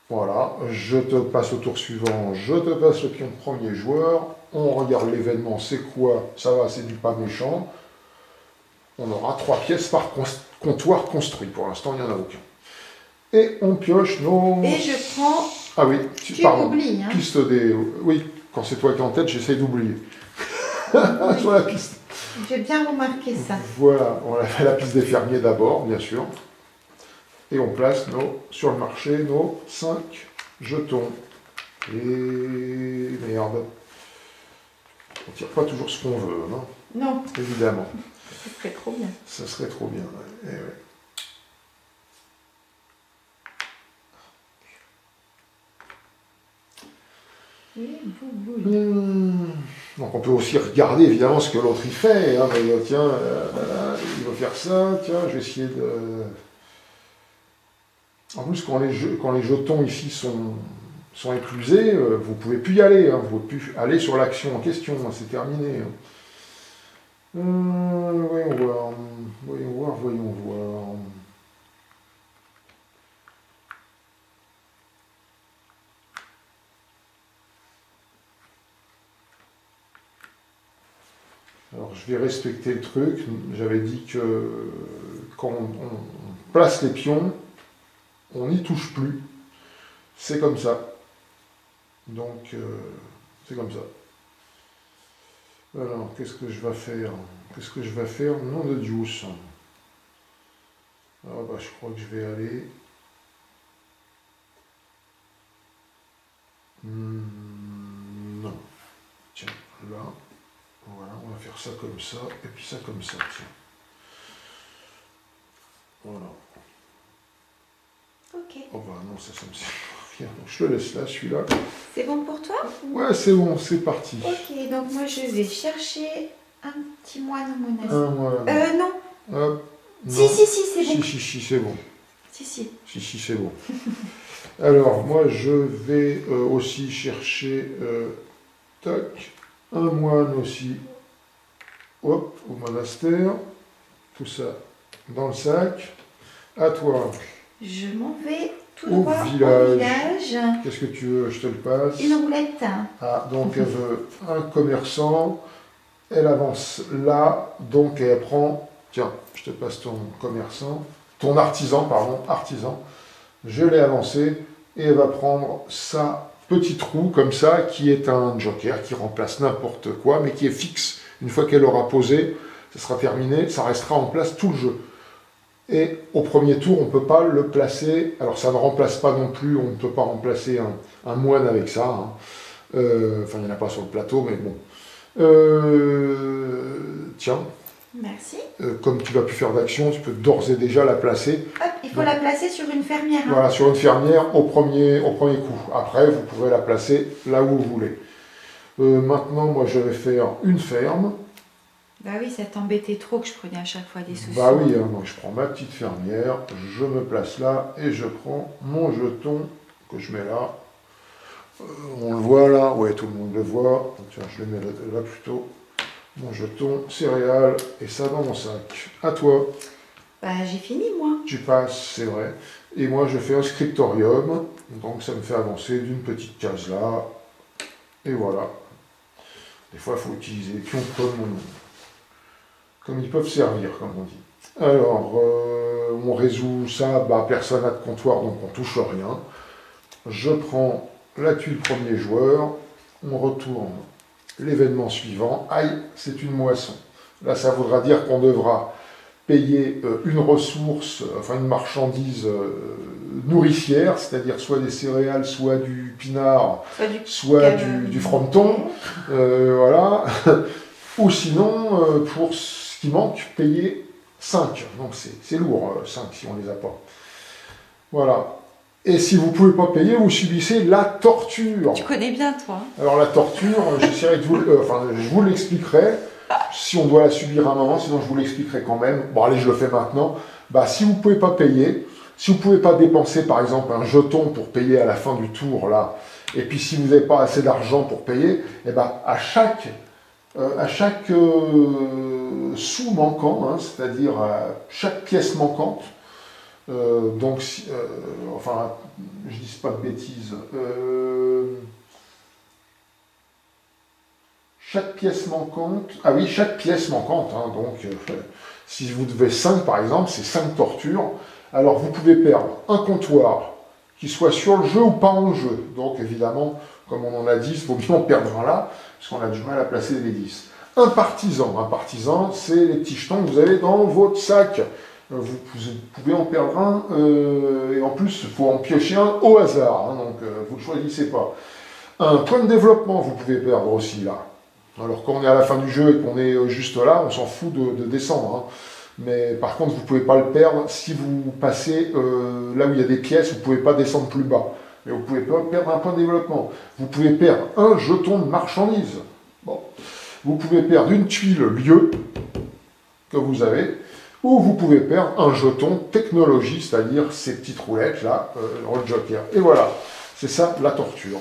Speaker 1: Voilà, je te passe au tour suivant, je te passe le pion de premier joueur, on regarde l'événement, c'est quoi? Ça va, c'est du pas méchant. On aura 3 pièces par comptoir construit, pour l'instant il n'y en a aucun. Et on pioche nos...
Speaker 2: Et je prends...
Speaker 1: Ah oui,
Speaker 2: pardon, oublies, hein.
Speaker 1: Piste des... Oui, quand c'est toi qui es en tête, j'essaye d'oublier. Sur la piste.
Speaker 2: J'ai bien remarqué ça.
Speaker 1: Voilà, on a fait la piste des fermiers d'abord, bien sûr. Et on place sur le marché nos 5 jetons. Et merde. On ne tire pas toujours ce qu'on veut, non?
Speaker 2: Non.
Speaker 1: Évidemment.
Speaker 2: Ça serait trop bien.
Speaker 1: Ça serait trop bien, ouais. Eh ouais. Donc on peut aussi regarder évidemment ce que l'autre il fait. Hein, mais, tiens, il va faire ça, tiens, je vais essayer de... En plus, quand les jetons ici sont éclusés, vous ne pouvez plus y aller. Hein, vous ne pouvez plus aller sur l'action en question, hein, c'est terminé. Hein. Voyons voir. Alors je vais respecter le truc. J'avais dit que quand on place les pions, on n'y touche plus. C'est comme ça. Donc c'est comme ça. Alors qu'est-ce que je vais faire? Qu'est-ce que je vais faire? Nom de Dieu. Ah bah je crois que je vais aller. Non. Tiens, là. Voilà, on va faire ça comme ça, et puis ça comme ça, tiens. Voilà.
Speaker 2: Ok.
Speaker 1: Oh bah non, ça me sert rien. Donc je le laisse là, celui-là.
Speaker 2: C'est bon pour toi?
Speaker 1: Ouais, c'est bon, c'est parti.
Speaker 2: Ok, donc moi je vais chercher un petit moine au monastère.
Speaker 1: Un moine.
Speaker 2: Non.
Speaker 1: Hop.
Speaker 2: Si,
Speaker 1: Non.
Speaker 2: c'est bon.
Speaker 1: Si, c'est bon.
Speaker 2: Si.
Speaker 1: C'est bon. Alors, moi, je vais aussi chercher, tac, un moine aussi, hop, au monastère, tout ça dans le sac. À toi.
Speaker 2: Je m'en vais tout
Speaker 1: Au
Speaker 2: droit
Speaker 1: village.
Speaker 2: au village.
Speaker 1: Qu'est-ce que tu veux? Je te le passe.
Speaker 2: Une roulette.
Speaker 1: Ah, donc elle veut un commerçant, elle avance là, donc elle prend, tiens, je te passe ton commerçant, ton artisan, pardon, artisan, je l'ai avancé, et elle va prendre sa petite roue comme ça, qui est un joker, qui remplace n'importe quoi, mais qui est fixe. Une fois qu'elle aura posé, ça sera terminé, ça restera en place tout le jeu. Et au premier tour, on ne peut pas le placer, alors ça ne remplace pas non plus, on ne peut pas remplacer un moine avec ça, hein. Enfin, il n'y en a pas sur le plateau, mais bon. Tiens,
Speaker 2: Merci.
Speaker 1: comme tu vas plus faire d'action, tu peux d'ores et déjà la placer.
Speaker 2: Hop, il faut la placer sur une fermière. Hein.
Speaker 1: Voilà, sur une fermière au premier coup. Après, vous pourrez la placer là où vous voulez. Maintenant, moi, je vais faire une ferme.
Speaker 2: Bah oui, ça t'embêtait trop que je prenais à chaque fois des sous.
Speaker 1: Bah oui, hein, moi, je prends ma petite fermière, je me place là et je prends mon jeton que je mets là. On le voit là, ouais, tout le monde le voit. Tiens, je le mets là plutôt. Mon jeton, céréales, et ça dans mon sac. À toi.
Speaker 2: Bah j'ai fini moi.
Speaker 1: Tu passes, c'est vrai. Et moi, je fais un scriptorium. Donc, ça me fait avancer d'une petite case là. Et voilà. Des fois, il faut utiliser les pions comme ils peuvent servir, comme on dit. Alors, on résout ça. Bah, personne n'a de comptoir, donc on touche rien. Je prends la tuile premier joueur. On retourne l'événement suivant. Aïe, c'est une moisson. Là, ça voudra dire qu'on devra payer une ressource, enfin une marchandise nourricière, c'est-à-dire soit des céréales, soit du pinard, soit du fronton, voilà. Ou sinon, pour ce qui manque, payer 5. Donc c'est lourd, 5 si on ne les a pas. Voilà. Et si vous ne pouvez pas payer, vous subissez la torture.
Speaker 2: Tu connais bien, toi.
Speaker 1: Alors la torture, j'essaierai de vous... je vous l'expliquerai, si on doit la subir un moment, sinon je vous l'expliquerai quand même. Bon allez, je le fais maintenant. Bah, si vous ne pouvez pas payer, si vous ne pouvez pas dépenser par exemple un jeton pour payer à la fin du tour, là, et puis si vous n'avez pas assez d'argent pour payer, et bah, à chaque sou manquant, hein, c'est-à-dire à chaque pièce manquante, enfin, je dis pas de bêtises, chaque pièce manquante, ah oui, chaque pièce manquante, hein, donc si vous devez 5 par exemple, c'est 5 tortures, alors vous pouvez perdre un comptoir qui soit sur le jeu ou pas en jeu, donc évidemment, comme on en a 10, il faut bien en perdre un là, parce qu'on a du mal à placer les 10. Un partisan, c'est les petits jetons que vous avez dans votre sac. Vous pouvez en perdre un, et en plus, il faut en piocher un au hasard, hein, donc vous ne choisissez pas. Un point de développement, vous pouvez perdre aussi là. Alors quand on est à la fin du jeu et qu'on est juste là, on s'en fout de descendre. Hein. Mais par contre, vous ne pouvez pas le perdre si vous passez là où il y a des pièces, vous ne pouvez pas descendre plus bas. Mais vous ne pouvez pas perdre un point de développement. Vous pouvez perdre un jeton de marchandise. Bon. Vous pouvez perdre une tuile lieu que vous avez. Ou vous pouvez perdre un jeton technologie, c'est-à-dire ces petites roulettes là, le joker. Et voilà, c'est ça la torture,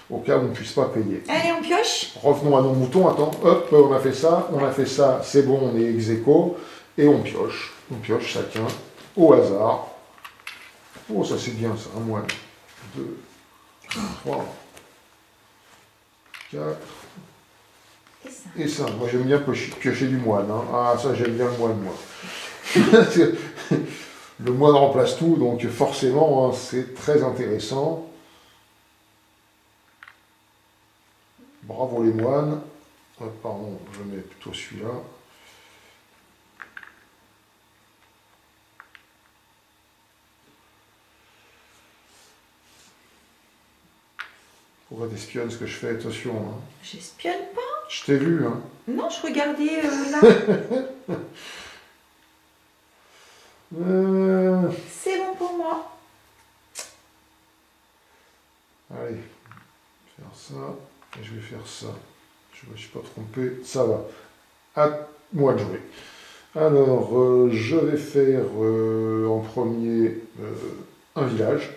Speaker 1: au cas où on ne puisse pas payer.
Speaker 2: Allez, on pioche.
Speaker 1: Revenons à nos moutons, attends, hop, on a fait ça, c'est bon, on est ex aequo, et on pioche chacun au hasard. Oh, ça c'est bien ça, 1, 2, 3, 4,
Speaker 2: Et ça.
Speaker 1: Moi j'aime bien piocher du moine. Hein. Ah, ça j'aime bien le moine, moi. Le moine remplace tout, donc forcément, hein, c'est très intéressant. Bravo les moines. Pardon, je mets plutôt celui-là. Pourquoi t'espionnes ce que je fais? Attention. Hein.
Speaker 2: J'espionne pas.
Speaker 1: Je t'ai vu. Hein.
Speaker 2: Non, je regardais là. C'est bon pour moi.
Speaker 1: Allez, faire ça. Et je vais faire ça. Je ne me suis pas trompé. Ça va. À moi de jouer. Alors, je vais faire en premier un village.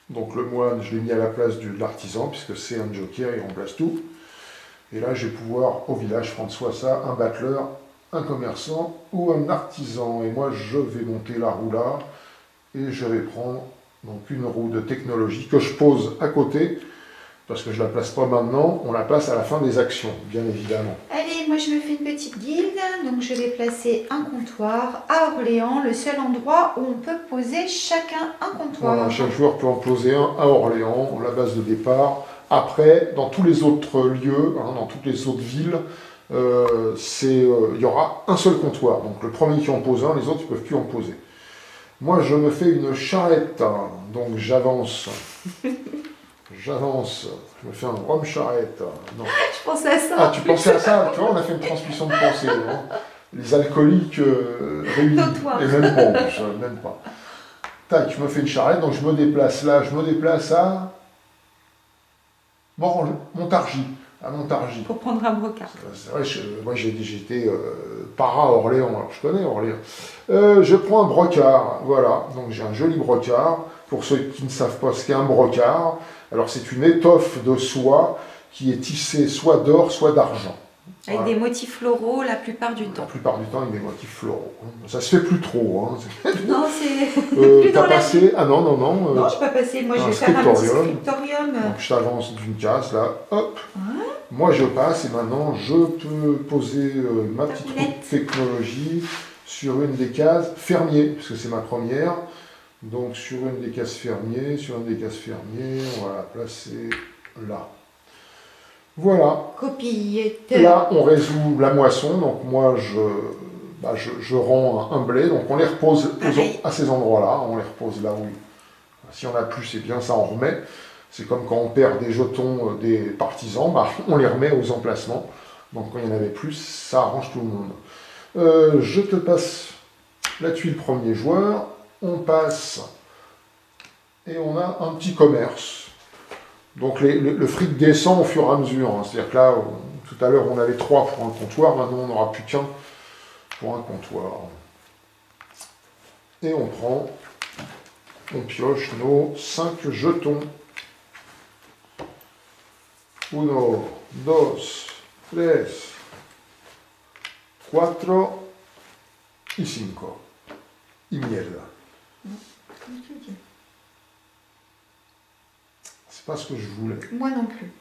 Speaker 1: Donc le moine, je l'ai mis à la place de l'artisan, puisque c'est un joker, il remplace tout. Et là, je vais pouvoir, au village, prendre soit ça, un battleur, un commerçant ou un artisan. Et moi, je vais monter la roue là, et je vais prendre donc une roue de technologie que je pose à côté, parce que je ne la place pas maintenant, on la place à la fin des actions, bien évidemment.
Speaker 2: Allez, moi je me fais une petite guilde, donc je vais placer un comptoir à Orléans, le seul endroit où on peut poser chacun un comptoir.
Speaker 1: Voilà, chaque joueur peut en poser un à Orléans, la base de départ. Après, dans tous les autres lieux, hein, dans toutes les autres villes, il y aura un seul comptoir. Donc le premier qui en pose un, les autres ne peuvent plus en poser. Moi, je me fais une charrette, hein, donc j'avance. J'avance, je me fais un rhum charrette. Non.
Speaker 2: Je pensais à ça.
Speaker 1: Ah, tu pensais à ça? Tu vois, on a fait une transmission de pensée. Hein. Les alcooliques réunis. Et même pas, même pas. Tac, je me fais une charrette, donc je me déplace là, je me déplace à Montargis. À Montargis.
Speaker 2: Pour prendre un brocard.
Speaker 1: C'est vrai, moi j'étais para à Orléans, alors je connais Orléans. Je prends un brocard, voilà, donc j'ai un joli brocard. Pour ceux qui ne savent pas ce qu'est un brocard, alors c'est une étoffe de soie qui est tissée soit d'or, soit d'argent.
Speaker 2: Avec des motifs floraux la plupart du temps.
Speaker 1: La plupart du temps avec des motifs floraux. Ça se fait plus trop. Hein.
Speaker 2: Non, c'est plus
Speaker 1: t'as
Speaker 2: dans la
Speaker 1: passé...
Speaker 2: vie.
Speaker 1: Ah non, non, non.
Speaker 2: Non, je ne suis pas passé. Moi, je vais faire un petit scriptorium.
Speaker 1: Donc je t'avance d'une case, là, hop.
Speaker 2: Ouais.
Speaker 1: Moi, je passe et maintenant, je peux poser ma petite roue de technologie sur une des cases fermier, parce que c'est ma première. Donc sur une des cases fermier, on va la placer là. Voilà.
Speaker 2: Copie.
Speaker 1: Là, on résout la moisson. Donc moi, je rends un blé. Donc on les repose à ces endroits-là. On les repose là où... Si on a plus, c'est bien, ça en remet. C'est comme quand on perd des jetons des partisans, bah, on les remet aux emplacements. Donc quand il y en avait plus, ça arrange tout le monde. Je te passe la tuile premier joueur. On passe et on a un petit commerce. Donc le fric descend au fur et à mesure. Hein. C'est-à-dire que là, tout à l'heure, on avait 3 pour un comptoir. Maintenant, on n'aura plus qu'un pour un comptoir. Et on prend, on pioche nos 5 jetons. 1, 2, 3, 4 et 5. Et mierda. C'est pas ce que je voulais.
Speaker 2: Moi non plus.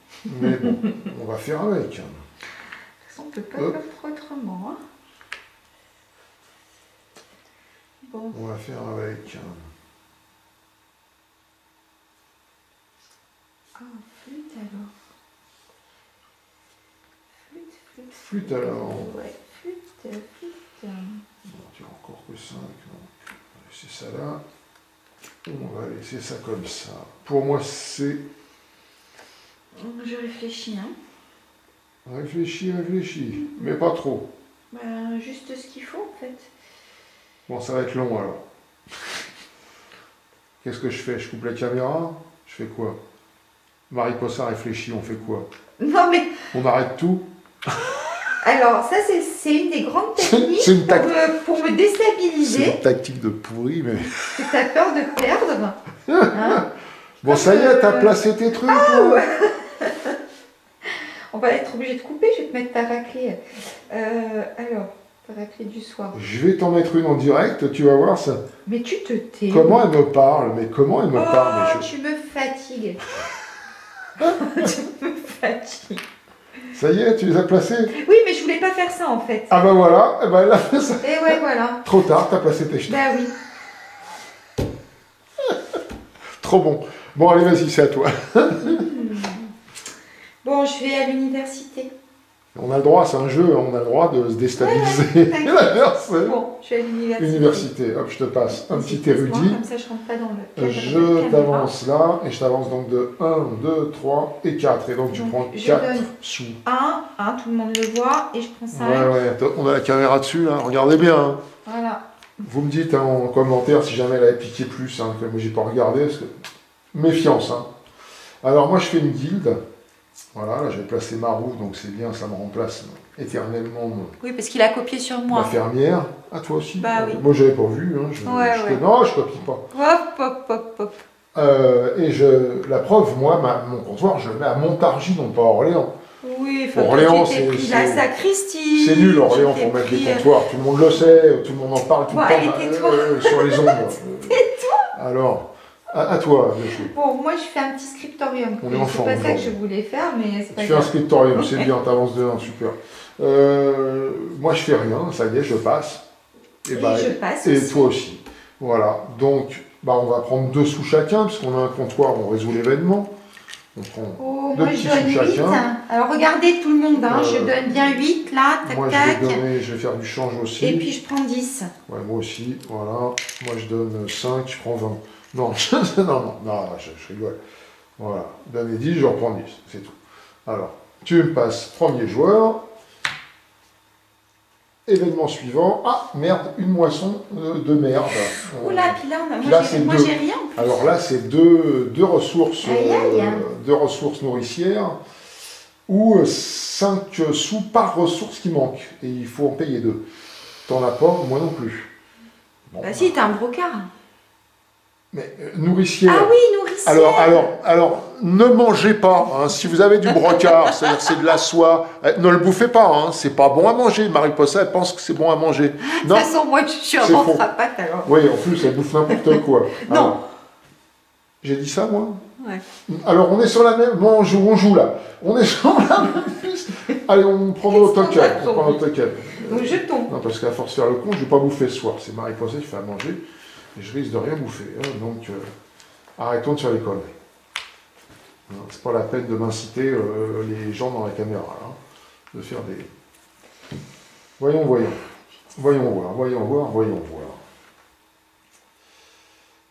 Speaker 1: Mais bon, on va faire avec.
Speaker 2: De toute façon, on ne peut pas faire autrement. Hein. Bon.
Speaker 1: On va faire avec.
Speaker 2: Ah, flûte alors.
Speaker 1: Flûte alors.
Speaker 2: Ouais, flûte.
Speaker 1: Bon, tu as encore que 5. Donc, on va laisser ça là. On va laisser ça comme ça. Pour moi, c'est...
Speaker 2: Je réfléchis, hein.
Speaker 1: Réfléchis, mais pas trop.
Speaker 2: Bah, juste ce qu'il faut, en fait.
Speaker 1: Bon, ça va être long, alors. Qu'est-ce que je fais? Je coupe la caméra? Je fais quoi? Mariposa réfléchit, on fait quoi?
Speaker 2: Non, mais...
Speaker 1: On arrête tout?
Speaker 2: Alors, ça, c'est une des grandes techniques pour me déstabiliser.
Speaker 1: C'est une tactique de pourri, mais...
Speaker 2: Tu as peur de perdre. Hein?
Speaker 1: Bon, ça y est, t'as placé tes trucs.
Speaker 2: Ah, ouais. On va être obligé de couper, je vais te mettre ta raclée. Alors, ta raclée du soir.
Speaker 1: Je vais t'en mettre une en direct, tu vas voir ça.
Speaker 2: Mais tu te tais.
Speaker 1: Comment elle me parle? Mais comment elle me parle?
Speaker 2: Tu me fatigues. Tu me fatigues.
Speaker 1: Ça y est, tu les as placés?
Speaker 2: Oui, mais je voulais pas faire ça en fait.
Speaker 1: Ah ben voilà, eh ben, elle a fait ça.
Speaker 2: Et ouais, voilà.
Speaker 1: Trop tard, t'as placé tes jetons.
Speaker 2: Bah oui.
Speaker 1: Trop bon. Bon, allez, vas-y, c'est à toi.
Speaker 2: Bon, je vais à l'université.
Speaker 1: On a le droit, c'est un jeu, on a le droit de se déstabiliser.
Speaker 2: t'inquiète.
Speaker 1: L'adversaire.
Speaker 2: Bon, je vais à l'université.
Speaker 1: Université, hop, je te passe un petit érudit.
Speaker 2: Comme ça, je rentre pas dans le cadre de la
Speaker 1: Je
Speaker 2: caméra.
Speaker 1: t'avance là, et je t'avance donc de 1, 2, 3 et 4. Et donc tu
Speaker 2: Donc,
Speaker 1: prends
Speaker 2: je
Speaker 1: 4
Speaker 2: donne
Speaker 1: sous.
Speaker 2: Tout le monde le voit, et je prends 5.
Speaker 1: Ouais, attends, on a la caméra dessus, là, regardez bien. Hein.
Speaker 2: Voilà.
Speaker 1: Vous me dites hein, en commentaire si jamais elle avait piqué plus, hein, que moi j'ai pas regardé, parce que... Méfiance, hein. Alors moi je fais une guilde. Voilà, là j'avais placé ma roue, donc c'est bien, ça me remplace éternellement
Speaker 2: Oui, parce qu'il a copié sur moi.
Speaker 1: ma fermière. Ah, toi aussi?
Speaker 2: Bah oui.
Speaker 1: Moi j'avais pas vu, hein. Non, je copie pas.
Speaker 2: Hop.
Speaker 1: La preuve, moi, mon comptoir, je le mets à Montargis, non pas à Orléans.
Speaker 2: Oui,
Speaker 1: Orléans,
Speaker 2: j'ai pris la sacristie.
Speaker 1: C'est nul, Orléans, pour mettre des comptoirs. Tout le monde le sait, tout le monde en parle tout le temps sur les ondes.
Speaker 2: Tais-toi.
Speaker 1: Alors, à toi, Michou.
Speaker 2: Bon, moi je fais un petit scriptorium.
Speaker 1: On est en forme,
Speaker 2: C'est pas ça que je voulais faire, mais c'est pas
Speaker 1: Tu fais un
Speaker 2: grave.
Speaker 1: scriptorium, c'est bien, t'avances de 1, super. Moi, je fais rien, ça y est, je passe.
Speaker 2: Et je passe
Speaker 1: et
Speaker 2: aussi.
Speaker 1: toi aussi. Voilà, donc, on va prendre 2 sous chacun, parce qu'on a un comptoir, on résout l'événement. On prend 2
Speaker 2: moi
Speaker 1: petits
Speaker 2: je donne
Speaker 1: sous
Speaker 2: 8.
Speaker 1: chacun.
Speaker 2: Alors regardez tout le monde, je donne bien 8 là, tac
Speaker 1: Moi,
Speaker 2: tac.
Speaker 1: je vais faire du change aussi.
Speaker 2: Et puis je prends 10.
Speaker 1: Ouais, moi aussi, voilà. Moi, je donne 5, je prends 20. Non, non, je rigole. Voilà, donner 10, je reprends 10, c'est tout. Alors, tu me passes premier joueur. Événement suivant. Ah, merde, une moisson de merde.
Speaker 2: Oula, puis là, moi
Speaker 1: deux.
Speaker 2: j'ai rien. En plus.
Speaker 1: Alors là, c'est deux ressources,
Speaker 2: Aïe.
Speaker 1: 2 ressources nourricières ou 5 sous par ressource qui manque. Et il faut en payer 2. T'en as pas, moi non plus. Bon,
Speaker 2: Bah si, t'as un brocard.
Speaker 1: mais nourricière.
Speaker 2: Ah oui, nourricière.
Speaker 1: Alors, ne mangez pas. Hein, si vous avez du brocard, c'est-à-dire c'est de la soie, ne le bouffez pas. Hein, c'est pas bon à manger. Marie-Possa, elle pense que c'est bon à manger.
Speaker 2: De toute façon, moi, je suis un ventre à pâte alors.
Speaker 1: Oui, en plus, elle bouffe n'importe quoi.
Speaker 2: Non.
Speaker 1: Alors, j'ai dit ça, moi?
Speaker 2: Ouais.
Speaker 1: Alors, on est sur la même... Bon, on joue là. On est sur la même piste. Allez, on prend notre token.
Speaker 2: Donc, je tombe.
Speaker 1: Non, parce qu'à force de faire le con, je ne vais pas bouffer ce soir. C'est Marie-Possa qui fait à manger. Et je risque de rien bouffer. Hein, donc, arrêtons de faire les conneries. C'est pas la peine de m'inciter les gens dans la caméra, là, de faire des... Voyons voir.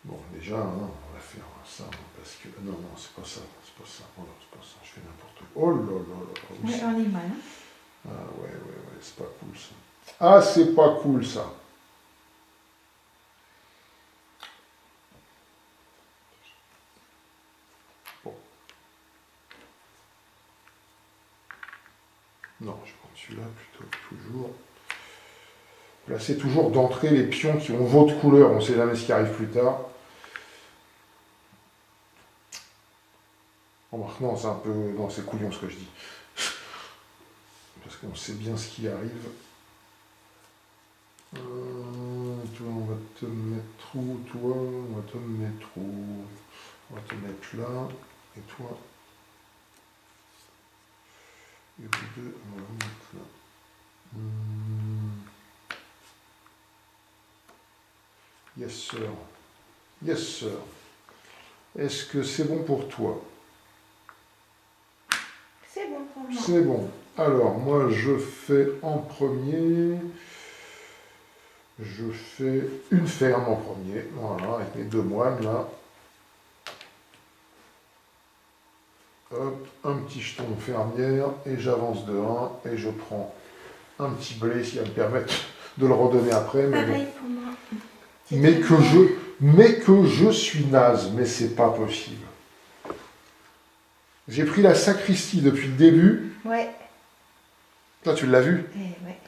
Speaker 1: Bon, déjà, on va faire ça, parce que... Non, c'est pas ça. Voilà, c'est pas ça, je fais n'importe quoi. Oh là là.
Speaker 2: Mais on est mal. Hein.
Speaker 1: Ah ouais, c'est pas cool, ça. Ah, c'est pas cool, ça. Non, je prends celui-là plutôt, toujours. Placez toujours d'entrée les pions qui ont votre couleur, on ne sait jamais ce qui arrive plus tard. Remarque, non, c'est un peu... Non, c'est couillon ce que je dis. Parce qu'on sait bien ce qui arrive. Toi, on va te mettre où? Toi, on va te mettre où? On va te mettre là. Et toi... Et vous deux, on va vous mettre là. Yes, sir. Est-ce que c'est bon pour toi?
Speaker 2: C'est bon pour moi.
Speaker 1: C'est bon. Alors, moi, je fais en premier... Je fais une ferme en premier. Voilà, avec mes 2 moines, là. Hop, un petit jeton fermière, et j'avance de 1, et je prends un petit blé, qui va me permettre de le redonner après. Mais
Speaker 2: Pareil pour moi.
Speaker 1: Mais que je suis naze, mais c'est pas possible. J'ai pris la sacristie depuis le début.
Speaker 2: Ouais.
Speaker 1: Toi, tu l'as vu?
Speaker 2: Ouais.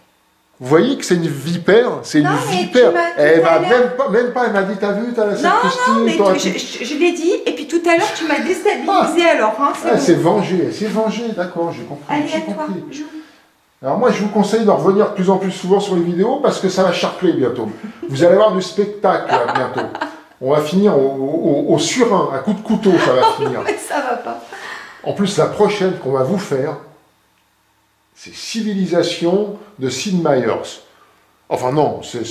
Speaker 1: Vous voyez que c'est une vipère? C'est une vipère. Elle m'a même pas, elle m'a dit, t'as vu, t'as la sacristie?
Speaker 2: Non, mais je l'ai dit, et puis tout à l'heure, tu m'as déstabilisé alors. Hein,
Speaker 1: c'est vengé, d'accord, j'ai compris.
Speaker 2: Allez, à toi, joue.
Speaker 1: Alors moi, je vous conseille de revenir de plus en plus souvent sur les vidéos, parce que ça va charcler bientôt. Vous allez avoir du spectacle, là, bientôt. On va finir au surin, à coup de couteau, ça va finir.
Speaker 2: Mais ça va pas.
Speaker 1: En plus, la prochaine qu'on va vous faire, C'est Civilisation de Sid Meier's. Enfin non, c'est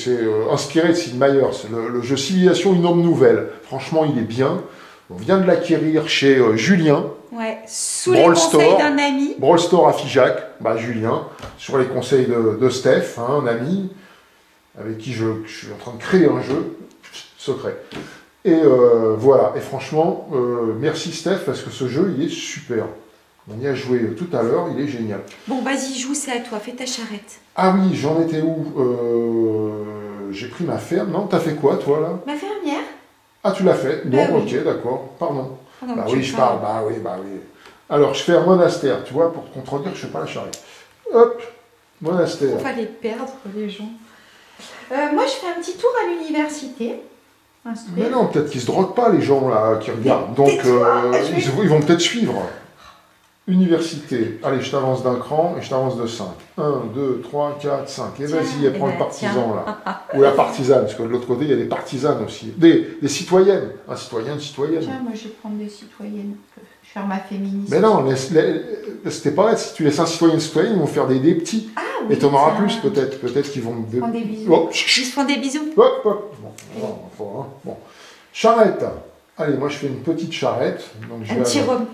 Speaker 1: inspiré de Sid Meier's. Le jeu Civilisation, une norme nouvelle. Franchement, il est bien. On vient de l'acquérir chez Julien.
Speaker 2: Ouais, sous les conseils d'un ami.
Speaker 1: Brawl Store à Figeac, Julien, sur les conseils de Steph, hein, un ami, avec qui je suis en train de créer un jeu secret. Et voilà, et franchement, merci Steph, parce que ce jeu, il est super. On y a joué tout à l'heure, il est génial.
Speaker 2: Bon, vas-y, joue, c'est à toi, fais ta charrette.
Speaker 1: Ah oui, j'en étais où? J'ai pris ma ferme. Non, t'as fait quoi, toi, là?
Speaker 2: Ma fermière.
Speaker 1: Ah, tu l'as fait? Bon,
Speaker 2: oui.
Speaker 1: Ok, d'accord, pardon.
Speaker 2: Bah
Speaker 1: oui, je parle, oui. Alors, je fais un monastère, tu vois, pour te contredire, je fais pas la charrette. Hop, monastère.
Speaker 2: On va les perdre, les gens. Moi, je fais un petit tour à l'université.
Speaker 1: Mais non, peut-être qu'ils se droguent pas, les gens, là, qui regardent. Donc, ils vont peut-être suivre. Université. Allez, je t'avance d'un cran et je t'avance de 5. 1, 2, 3, 4, 5. Et vas-y, prends le partisan, là. Ou la partisane, parce que de l'autre côté, il y a des partisanes aussi. Des citoyennes. Un citoyen, une citoyenne.
Speaker 2: Tiens, moi, je vais prendre des citoyennes. Je vais faire ma féministe.
Speaker 1: Mais non, c'était pas vrai. Si tu laisses un citoyen, une citoyenne, ils vont faire des petits.
Speaker 2: Ah, oui,
Speaker 1: et t'en auras plus, peut-être. Peut-être qu'ils vont...
Speaker 2: Ils font des bisous.
Speaker 1: Oh,
Speaker 2: ils se font des bisous.
Speaker 1: Hop, hop. Bon. Charrette. Allez, moi je fais une petite charrette. Donc
Speaker 2: un petit rhum.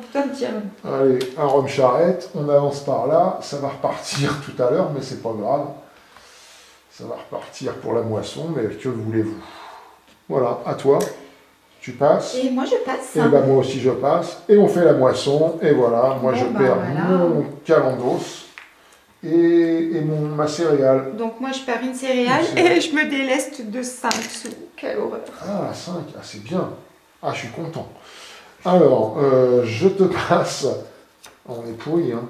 Speaker 1: Allez, un rhum charrette. On avance par là. Ça va repartir tout à l'heure, mais c'est pas grave. Ça va repartir pour la moisson, mais que voulez-vous? Voilà, à toi. Tu passes.
Speaker 2: Et moi je passe.
Speaker 1: Et moi aussi je passe. Et on fait la moisson. Et voilà, moi je perds mon calendos et ma céréale.
Speaker 2: Donc moi je perds une céréale et je me déleste de 5 sous. Quelle horreur.
Speaker 1: Ah, 5, c'est bien. Ah, je suis content. Alors, je te passe. On est pourri, hein.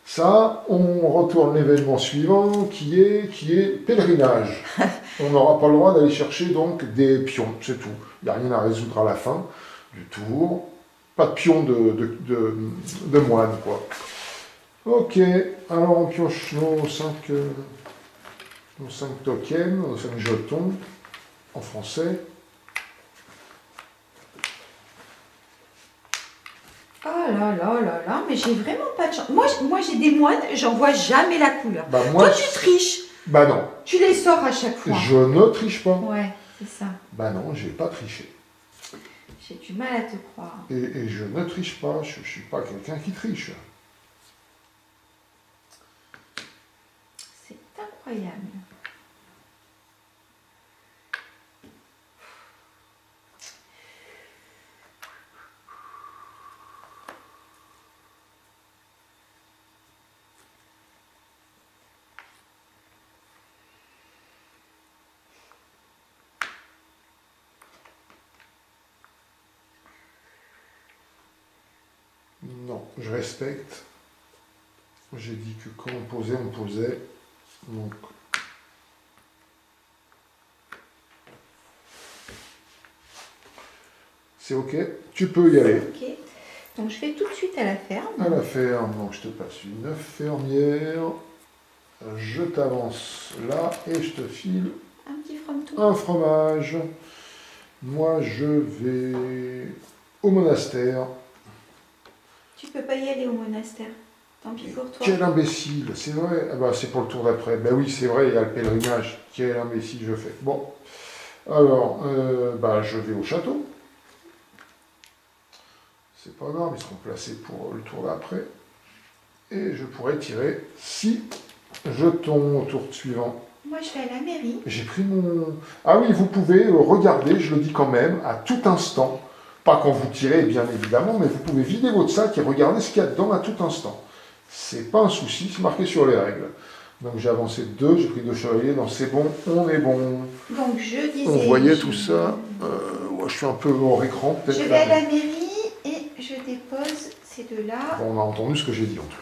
Speaker 1: Ça, on retourne l'événement suivant qui est pèlerinage. On n'aura pas le droit d'aller chercher donc des pions, c'est tout. Il n'y a rien à résoudre à la fin du tour. Pas de pions de moine, quoi. Ok, alors on pioche nos 5 tokens, nos 5 jetons en français.
Speaker 2: Oh là, mais j'ai vraiment pas de chance. Moi j'ai des moines, j'en vois jamais la couleur. Toi tu triches.
Speaker 1: Bah non.
Speaker 2: Tu les sors à chaque fois.
Speaker 1: Je ne triche pas.
Speaker 2: Ouais, c'est ça.
Speaker 1: Bah non, j'ai pas triché.
Speaker 2: J'ai du mal à te croire.
Speaker 1: Et je ne triche pas, je suis pas quelqu'un qui triche.
Speaker 2: C'est incroyable.
Speaker 1: Non, je respecte. J'ai dit que quand on posait, on posait. Donc... C'est ok, tu peux y aller.
Speaker 2: Ok, donc je vais tout de suite à la ferme.
Speaker 1: À la ferme, donc je te passe une fermière. Je t'avance là et je te file
Speaker 2: un petit fronton.
Speaker 1: Un fromage. Moi, je vais au monastère.
Speaker 2: Tu peux pas y aller au monastère. Tant pis pour toi.
Speaker 1: Quel imbécile, c'est vrai. Ah bah, c'est pour le tour d'après. Ben oui, c'est vrai, il y a le pèlerinage. Quel imbécile je fais. Bon. Alors, je vais au château. C'est pas grave, ils seront placés pour le tour d'après. Et je pourrais tirer 6 jetons au tour suivant.
Speaker 2: Moi, je vais à la mairie.
Speaker 1: J'ai pris mon... Ah oui, vous pouvez regarder, je le dis quand même, à tout instant. Pas quand vous tirez, bien évidemment, mais vous pouvez vider votre sac et regarder ce qu'il y a dedans à tout instant. C'est pas un souci, c'est marqué sur les règles. Donc j'ai avancé 2, j'ai pris 2 chevaliers, donc c'est bon, on est bon.
Speaker 2: Donc je disais...
Speaker 1: On voyait tout ça. Moi, je suis un peu hors écran, peut-être.
Speaker 2: Je vais à la mairie et je dépose ces deux-là.
Speaker 1: Bon, on a entendu ce que j'ai dit, en tout cas.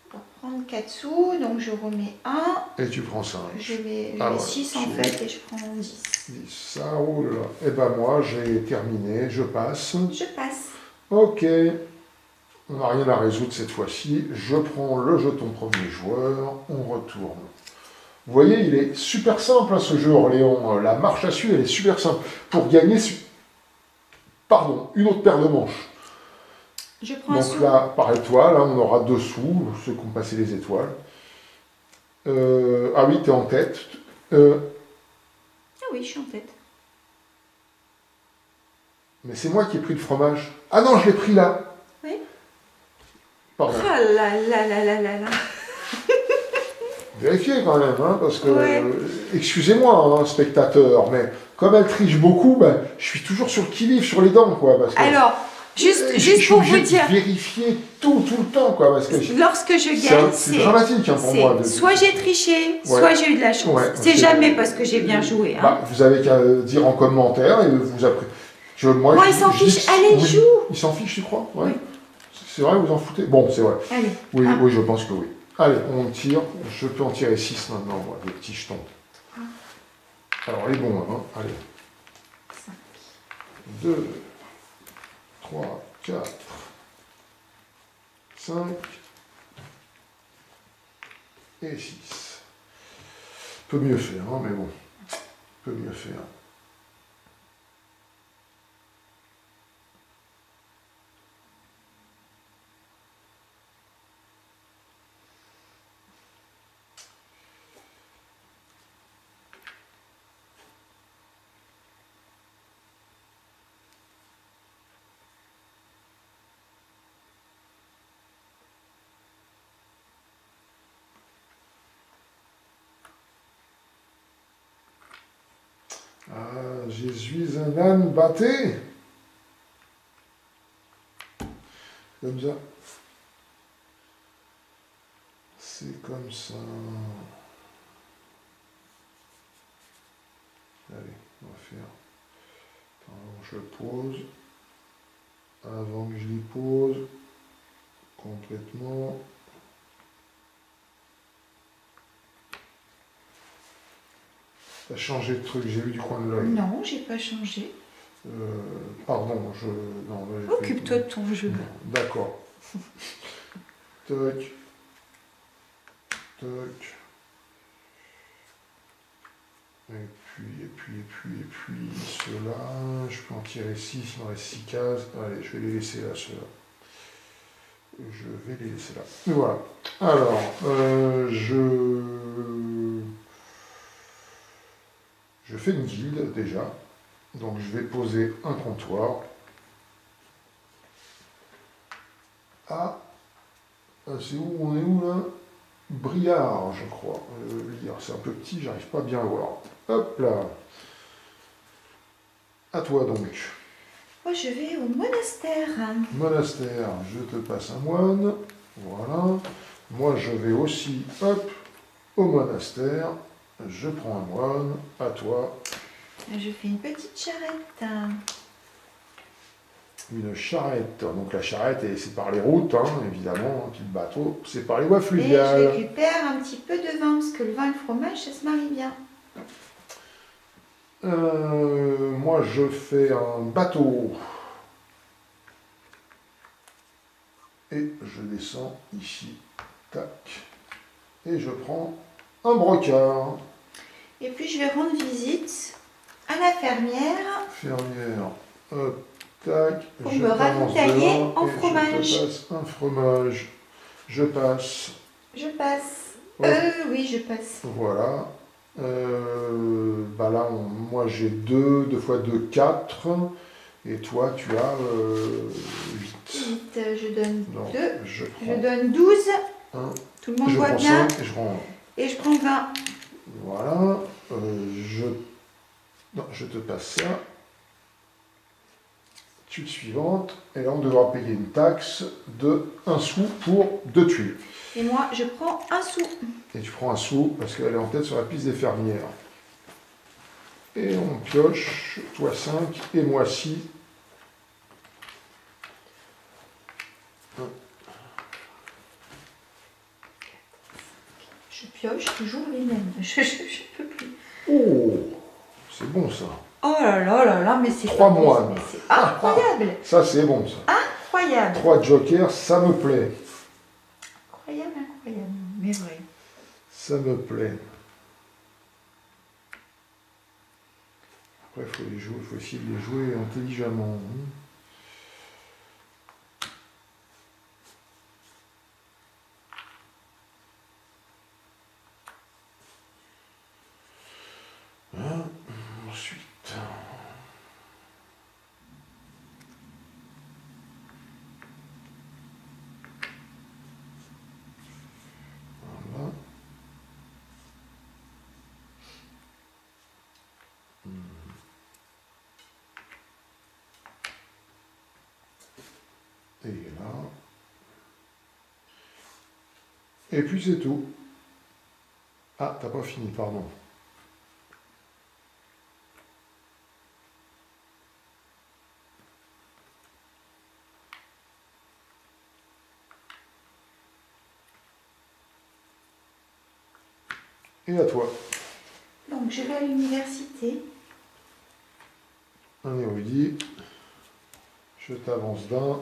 Speaker 2: Pour prendre 4 sous, donc je remets 1.
Speaker 1: Et tu prends 5.
Speaker 2: Je vais 6 en fait et je prends 10.
Speaker 1: 10, ça roule. Et ben moi, j'ai terminé, je passe.
Speaker 2: Je passe.
Speaker 1: Ok. On n'a rien à résoudre cette fois-ci. Je prends le jeton premier joueur, on retourne. Vous voyez, il est super simple, hein, ce jeu Orléans. La marche à suivre, elle est super simple. Pour gagner, pardon, une autre paire de manches.
Speaker 2: Je prends un sou.
Speaker 1: Donc là, par étoile, hein, on aura 2 sous, ceux qui ont passé les étoiles. Ah oui, tu es en tête.
Speaker 2: Ah oui, je suis en tête.
Speaker 1: Mais c'est moi qui ai pris le fromage. Ah non, je l'ai pris là.
Speaker 2: Oui.
Speaker 1: Pardon.
Speaker 2: Ah là là là là là là.
Speaker 1: Vérifiez quand même, hein, parce que,
Speaker 2: Ouais.
Speaker 1: excusez-moi, hein, spectateur, mais comme elle triche beaucoup, ben, je suis toujours sur le qui-vive, sur les dents, quoi. Parce que,
Speaker 2: Alors,
Speaker 1: je
Speaker 2: juste
Speaker 1: suis
Speaker 2: pour
Speaker 1: obligé
Speaker 2: vous dire,
Speaker 1: de vérifier tout le temps, quoi, parce que
Speaker 2: lorsque je gagne,
Speaker 1: c'est dramatique hein, pour moi.
Speaker 2: soit j'ai triché,
Speaker 1: Ouais.
Speaker 2: soit j'ai eu de la chance.
Speaker 1: Ouais,
Speaker 2: c'est jamais parce que j'ai bien joué. Hein.
Speaker 1: Bah, vous avez qu'à dire en commentaire et vous après.
Speaker 2: Moi, il s'en fiche. Allez,
Speaker 1: oui.
Speaker 2: joue.
Speaker 1: Il s'en fiche, tu crois? Ouais.
Speaker 2: Oui.
Speaker 1: C'est vrai, vous en foutez? Bon, c'est vrai.
Speaker 2: Allez.
Speaker 1: Oui,
Speaker 2: Ah.
Speaker 1: oui, je pense que oui. Allez, on tire. Je peux en tirer 6 maintenant, moi, des petits jetons. Alors, les bons, hein. Allez.
Speaker 2: 5.
Speaker 1: 2, 3, 4, 5 et 6. Peut mieux faire, hein, mais bon. Peut mieux faire. Ah, je suis un âne batté. Comme ça. C'est comme ça. Allez, on va faire. Attends, je le pose. Avant que je l'y pose. Complètement. T'as changé de truc, j'ai vu du coin de l'œil.
Speaker 2: Non, j'ai pas changé.
Speaker 1: Pardon, je. Non, là, j'ai fait-
Speaker 2: Occupe-toi de ton jeu.
Speaker 1: Non, d'accord. Toc. Toc. Et puis, ceux-là, je peux en tirer 6, il me reste 6 cases. Allez, je vais les laisser là, ceux-là. Je vais les laisser là. Et voilà. Alors, je fais une guilde déjà. Donc je vais poser un comptoir. Ah, c'est où? On est où là? Briard, je crois. Lire, c'est un peu petit, j'arrive pas à bien voir. Hop là. À toi donc.
Speaker 2: Moi, je vais au monastère.
Speaker 1: Monastère, je te passe un moine. Voilà. Moi, je vais aussi, hop, au monastère. Je prends un moine. À toi.
Speaker 2: Je fais une petite charrette.
Speaker 1: Une charrette. Donc la charrette, c'est par les routes, hein, évidemment. Un petit bateau, c'est par les voies
Speaker 2: Et je
Speaker 1: fluviales.
Speaker 2: récupère un petit peu de vin, parce que le vin et le fromage, ça se marie bien.
Speaker 1: Moi, je fais un bateau. Et je descends ici. Tac. Et je prends un brocard.
Speaker 2: Et puis, je vais rendre visite à la fermière.
Speaker 1: Fermière. Hop, tac.
Speaker 2: Pour
Speaker 1: je
Speaker 2: me
Speaker 1: commence
Speaker 2: ravitailler
Speaker 1: devant
Speaker 2: en
Speaker 1: et
Speaker 2: fromage.
Speaker 1: Je te passe un fromage. Je passe.
Speaker 2: Je passe.
Speaker 1: Hop.
Speaker 2: Oui, je passe.
Speaker 1: Voilà. Bah là, moi j'ai 2, 2 fois 2, 4. Et toi, tu as 8.
Speaker 2: Vite, je donne
Speaker 1: Donc,
Speaker 2: 2.
Speaker 1: je
Speaker 2: Je
Speaker 1: prends
Speaker 2: donne 12.
Speaker 1: un.
Speaker 2: Tout le monde
Speaker 1: Je
Speaker 2: voit
Speaker 1: prends
Speaker 2: bien.
Speaker 1: 5 et je prends 1.
Speaker 2: Et je prends 20.
Speaker 1: Voilà. Non, je te passe ça. Tuile suivante. Et là, on devra payer une taxe de 1 sou pour 2 tuiles.
Speaker 2: Et moi, je prends 1 sou.
Speaker 1: Et tu prends un sou parce qu'elle est en tête sur la piste des fermières. Et on pioche. Toi 5 et moi 6.
Speaker 2: Je pioche toujours les mêmes. Je peux plus.
Speaker 1: Oh, c'est bon ça.
Speaker 2: Oh là là là là, mais c'est
Speaker 1: 3
Speaker 2: pas
Speaker 1: moines.
Speaker 2: possible, mais c'est incroyable.
Speaker 1: Ça, c'est bon ça.
Speaker 2: Incroyable.
Speaker 1: 3 jokers, ça me plaît.
Speaker 2: Incroyable, incroyable. Mais vrai.
Speaker 1: Ça me plaît. Après, il faut les jouer, faut essayer de les jouer intelligemment. Et là. Et puis c'est tout. Ah, t'as pas fini, pardon. Et à toi.
Speaker 2: Donc je vais à l'université.
Speaker 1: Un érudit. Je t'avance d'un.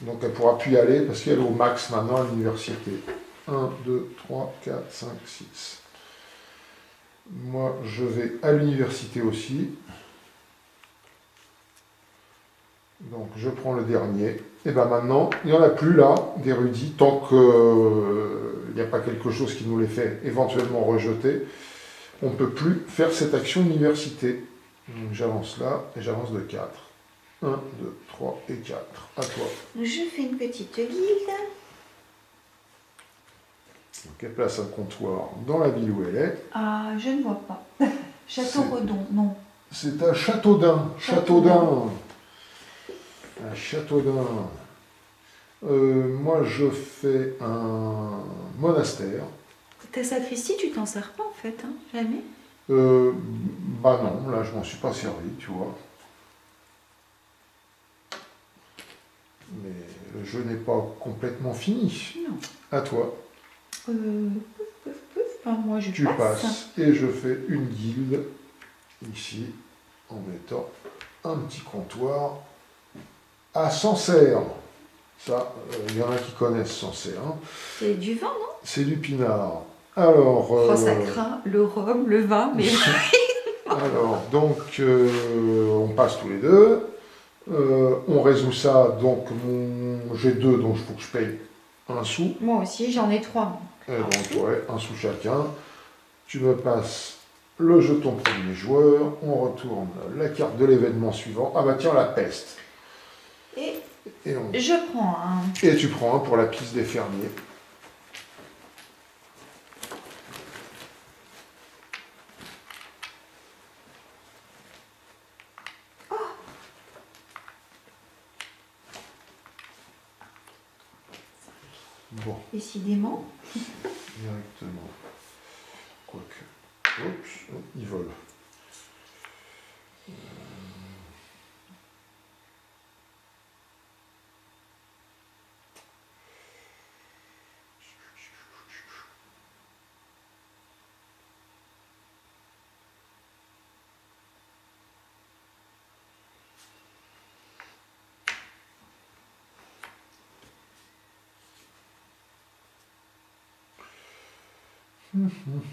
Speaker 1: Donc elle ne pourra plus y aller parce qu'elle est au max maintenant à l'université. 1, 2, 3, 4, 5, 6. Moi, je vais à l'université aussi. Donc, je prends le dernier. Et bien maintenant, il n'y en a plus là, d'érudits, tant qu'il n'y a pas quelque chose qui nous les fait éventuellement rejeter. On ne peut plus faire cette action université. Donc, j'avance là et j'avance de 4. 1, 2, 3 et 4. À toi.
Speaker 2: Je fais une petite guilde.
Speaker 1: Donc, elle place un comptoir dans la ville où elle est.
Speaker 2: Ah, je ne vois pas. Château-Redon, non.
Speaker 1: C'est à Châteaudun. Châteaudun. À Châteaudun. Moi, je fais un monastère.
Speaker 2: Ta sacristie, tu t'en sers pas en fait, hein? Jamais.
Speaker 1: Bah non, là, je m'en suis pas servi, tu vois. Mais le jeu n'est pas complètement fini.
Speaker 2: Non.
Speaker 1: À toi.
Speaker 2: Pouf, pouf, pouf. Enfin, moi, je
Speaker 1: Tu passes. Et je fais une guilde, ici, en mettant un petit comptoir à Sancerre. Ça, il y en a qui connaissent Sancerre. Hein.
Speaker 2: C'est du vin, non?
Speaker 1: C'est du pinard. Alors...
Speaker 2: Oh, ça craint le rhum, le vin, mais...
Speaker 1: Alors, donc, on passe tous les deux. On résout ça, donc j'ai 2, donc il faut que je paye 1 sou.
Speaker 2: Moi aussi, j'en ai 3.
Speaker 1: Donc, ouais, 1 sou chacun. Tu me passes le jeton premier joueur. On retourne la carte de l'événement suivant. Ah bah tiens, la peste.
Speaker 2: Et
Speaker 1: on...
Speaker 2: je prends un.
Speaker 1: Et tu prends un pour la piste des fermiers. Bon.
Speaker 2: Décidément.
Speaker 1: Directement. Quoique. Oups, il vole.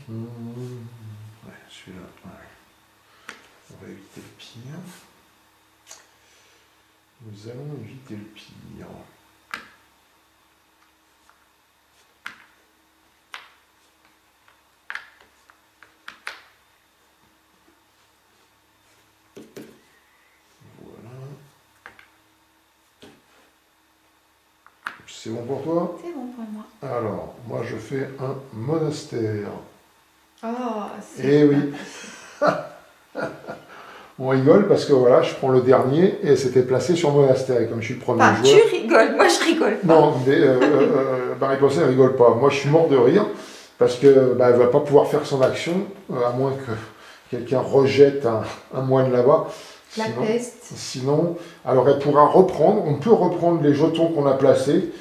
Speaker 1: Ouais, celui-là, ouais. On va éviter le pire. Nous allons éviter le pire. Voilà. C'est bon pour toi?
Speaker 2: C'est bon pour moi.
Speaker 1: Alors, moi je fais un monastère.
Speaker 2: Oh, c'est...
Speaker 1: Eh oui. On rigole parce que voilà, je prends le dernier et c'était placé sur monastère. Et comme je suis le premier
Speaker 2: Enfin,
Speaker 1: joueur...
Speaker 2: tu rigoles, moi je rigole pas.
Speaker 1: Non, mais Marie-Pensée ne rigole pas. Moi je suis mort de rire parce que elle ne va pas pouvoir faire son action, à moins que quelqu'un rejette un moine là-bas.
Speaker 2: La peste.
Speaker 1: Sinon, alors elle pourra reprendre, on peut reprendre les jetons qu'on a placés.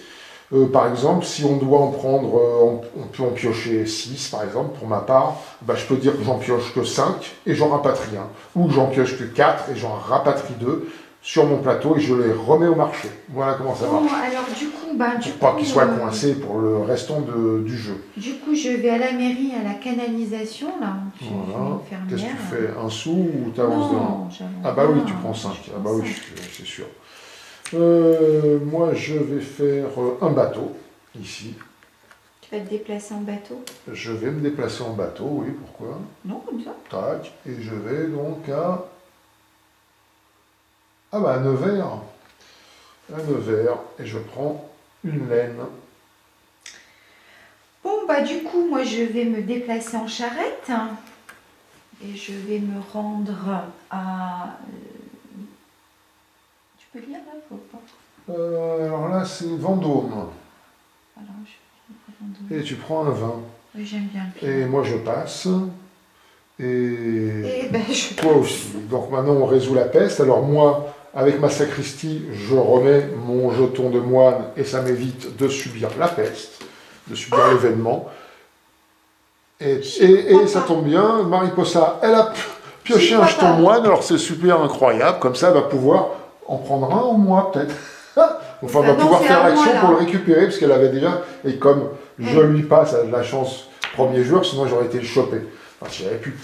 Speaker 1: Par exemple, si on doit en prendre, on peut en piocher 6 par exemple, pour ma part, je peux dire que j'en pioche que 5 et j'en rapatrie un. Ou j'en pioche que 4 et j'en rapatrie 2 sur mon plateau et je les remets au marché. Voilà comment ça marche.
Speaker 2: Alors du coup,
Speaker 1: pour pas qu'ils soient coincés pour le restant du jeu.
Speaker 2: Du coup, je vais à la mairie, à la canalisation, là.
Speaker 1: Voilà. Qu'est-ce que tu fais? Un sou ou tu avances
Speaker 2: Non,
Speaker 1: Ah bah oui, tu prends 5. Ah bah oui, c'est sûr. Moi, je vais faire un bateau, ici.
Speaker 2: Tu vas te déplacer en bateau?
Speaker 1: Je vais me déplacer en bateau, oui, pourquoi?
Speaker 2: Non, comme ça.
Speaker 1: Tac, et je vais donc à... Ah bah, à Nevers. À Nevers, et je prends une laine.
Speaker 2: Bon, bah du coup, moi, je vais me déplacer en charrette. Et je vais me rendre à... du peux lire là, faut pas.
Speaker 1: Alors là, c'est Vendôme.
Speaker 2: Alors, je vais
Speaker 1: Et tu prends un 20.
Speaker 2: Oui, j'aime bien.
Speaker 1: Et moi, je passe. Et
Speaker 2: ben, je
Speaker 1: toi aussi. Donc maintenant, on résout la peste. Alors moi, avec ma sacristie, je remets mon jeton de moine et ça m'évite de subir la peste, de subir l'événement. Et ça tombe bien, Mariposa, elle a pioché un jeton moine, alors c'est super incroyable. Comme ça, elle va pouvoir en prendre un au mois, peut-être. Enfin, elle va pouvoir faire l'action pour le récupérer, parce qu'elle avait déjà, et comme je lui passe la chance premier jour, sinon j'aurais été le choper. Enfin, j'y avais pu.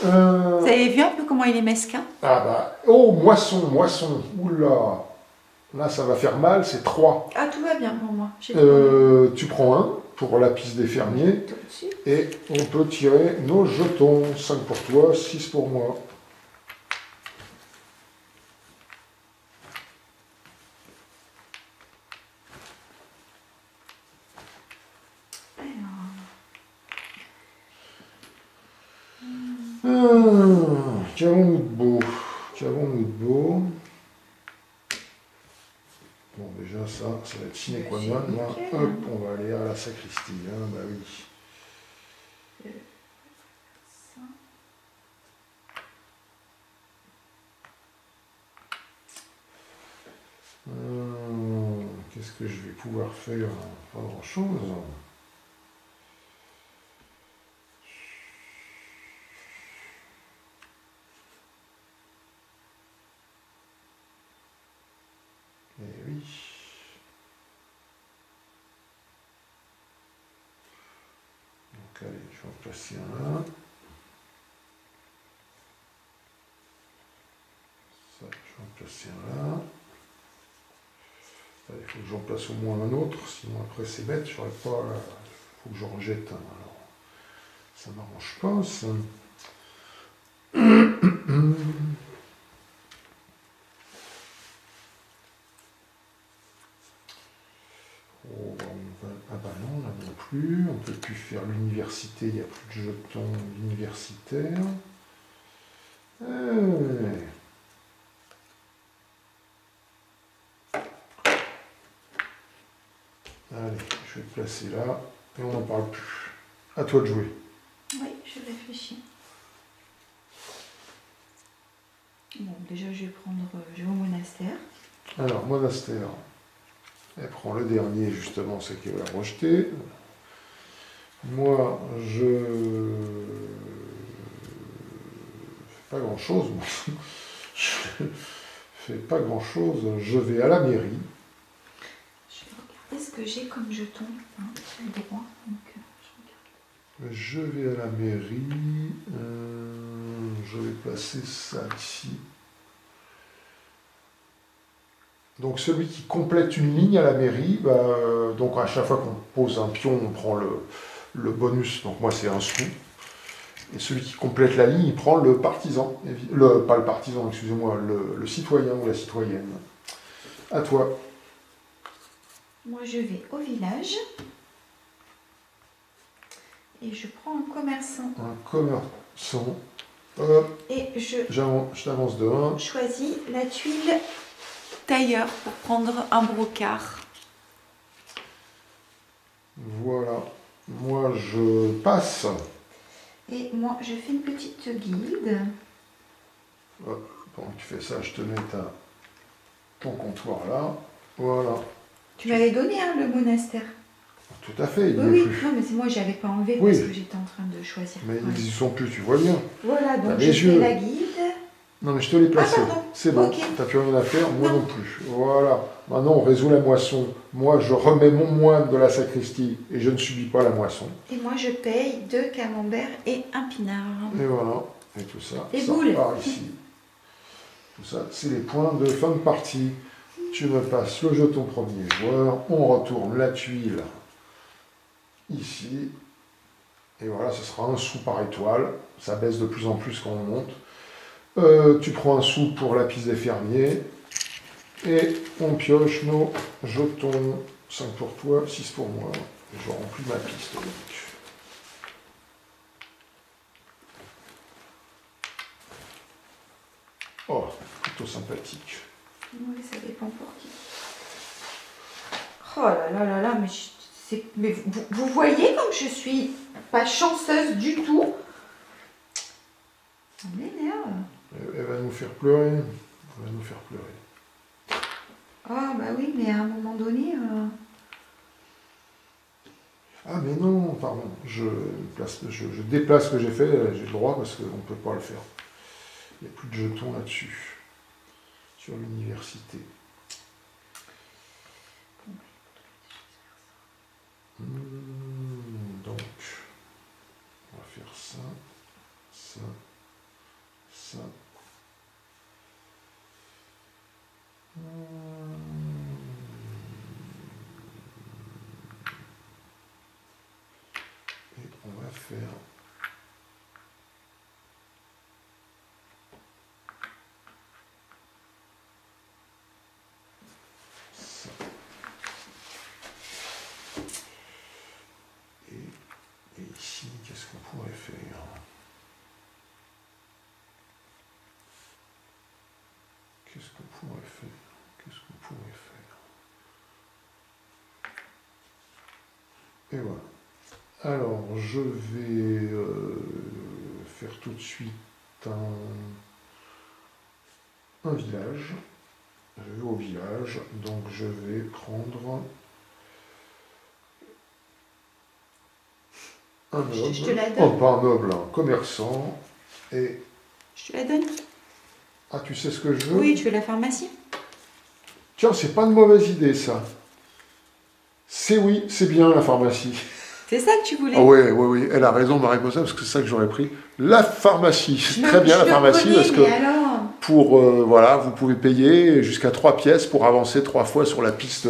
Speaker 2: Vous avez vu un peu comment il est mesquin?
Speaker 1: Ah bah, oh, moisson, moisson, oula. Là, ça va faire mal, c'est 3.
Speaker 2: Ah, tout va bien pour moi.
Speaker 1: Tu prends un pour la piste des fermiers, et on peut tirer nos jetons. 5 pour toi, 6 pour moi. Qu'avons-nous de beau? Qu'avons-nous de beau? Bon, déjà, ça va être sine qua non. Là, hop, on va aller à la sacristie. Hein, bah oui. Qu'est-ce que je vais pouvoir faire? Pas grand-chose. Eh oui. Donc allez, je vais en placer un là. Ça, je vais en placer un là. Il faut que j'en place au moins un autre, sinon après c'est bête, j'aurais pas. Il faut que j'en jette un. Alors, ça m'arrange pas, ça. Oh, ah bah non, là non plus. On ne peut plus faire l'université, il n'y a plus de jetons universitaires. Allez, je vais te placer là, et on n'en parle plus. À toi de jouer.
Speaker 2: Oui, je réfléchis. Bon, déjà, je vais au monastère.
Speaker 1: Alors, monastère. Elle prend le dernier, justement, c'est qu'elle va rejeter. Moi, je fais pas grand-chose. Je fais pas grand-chose. Je vais à la mairie.
Speaker 2: Je vais regarder ce que j'ai comme jeton. Hein, le droit. Donc,
Speaker 1: je vais à la mairie. Je vais placer ça ici. Donc celui qui complète une ligne à la mairie, donc à chaque fois qu'on pose un pion, on prend le bonus, donc moi c'est un sou. Et celui qui complète la ligne, il prend le partisan, pas le partisan, excusez-moi, le citoyen ou la citoyenne. À toi.
Speaker 2: Moi je vais au village. Et je prends un commerçant.
Speaker 1: Un commerçant.
Speaker 2: Et je
Speaker 1: t'avance de 1.
Speaker 2: Choisis la tuile tailleur pour prendre un brocart.
Speaker 1: Voilà. Moi, je passe.
Speaker 2: Et moi, je fais une petite guilde.
Speaker 1: Hop, pendant que tu fais ça, je te mets ton comptoir là. Voilà.
Speaker 2: Tu m'avais donné le monastère.
Speaker 1: Tout à fait, il
Speaker 2: oui,
Speaker 1: n'est
Speaker 2: oui.
Speaker 1: plus.
Speaker 2: Non, mais c'est moi, j'avais pas enlevé parce que j'étais en train de choisir.
Speaker 1: Mais ils n'y sont plus, tu vois bien.
Speaker 2: Voilà, donc je fais la guilde.
Speaker 1: Non, mais je te l'ai placé.
Speaker 2: Ah,
Speaker 1: c'est bon,
Speaker 2: okay.
Speaker 1: T'as plus rien à faire, moi non plus. Voilà. Maintenant, on résout la moisson. Moi, je remets mon moine de la sacristie et je ne subis pas la moisson.
Speaker 2: Et moi, je paye 2 camemberts et un pinard.
Speaker 1: Et voilà. Et tout ça,
Speaker 2: et
Speaker 1: ça
Speaker 2: boule.
Speaker 1: part ici. Tout ça, c'est les points de fin de partie. Tu me passes le jeton premier joueur. On retourne la tuile ici. Et voilà, ce sera un sou par étoile. Ça baisse de plus en plus quand on monte. Tu prends un sou pour la piste des fermiers. Et on pioche nos jetons. 5 pour toi, 6 pour moi. Et je remplis ma piste. Donc. Oh, plutôt sympathique.
Speaker 2: Oui, ça dépend pour qui. Oh là là là là, mais vous voyez comme je suis pas chanceuse du tout. Ça m'énerve.
Speaker 1: Elle va nous faire pleurer. Elle va nous faire pleurer.
Speaker 2: Ah bah oui, mais à un moment donné...
Speaker 1: Ah mais non, pardon, je déplace ce que j'ai fait, j'ai le droit parce qu'on ne peut pas le faire. Il n'y a plus de jetons là-dessus, sur l'université. Donc, on va faire ça, ça, ça. Et on va faire ça. Et ici, qu'est-ce qu'on pourrait faire? Qu'est-ce qu'on pourrait faire? Qu'est-ce qu'on pourrait faire? Et voilà. Alors, je vais faire tout de suite un village. Je vais au village, donc je vais prendre un noble.
Speaker 2: Je te la donne.
Speaker 1: Oh, pas un noble, un commerçant. Et...
Speaker 2: Je te la donne.
Speaker 1: Ah, tu sais ce que je veux?
Speaker 2: Oui, tu veux la pharmacie?
Speaker 1: Tiens, c'est pas une mauvaise idée, ça. Oui, c'est bien la pharmacie.
Speaker 2: C'est ça que tu voulais?
Speaker 1: Ah oui, oui, oui, elle a raison, Marie-Pauline, parce que c'est ça que j'aurais pris. La pharmacie, c'est très bien la pharmacie, parce que pour, voilà, vous pouvez payer jusqu'à 3 pièces pour avancer 3 fois sur la piste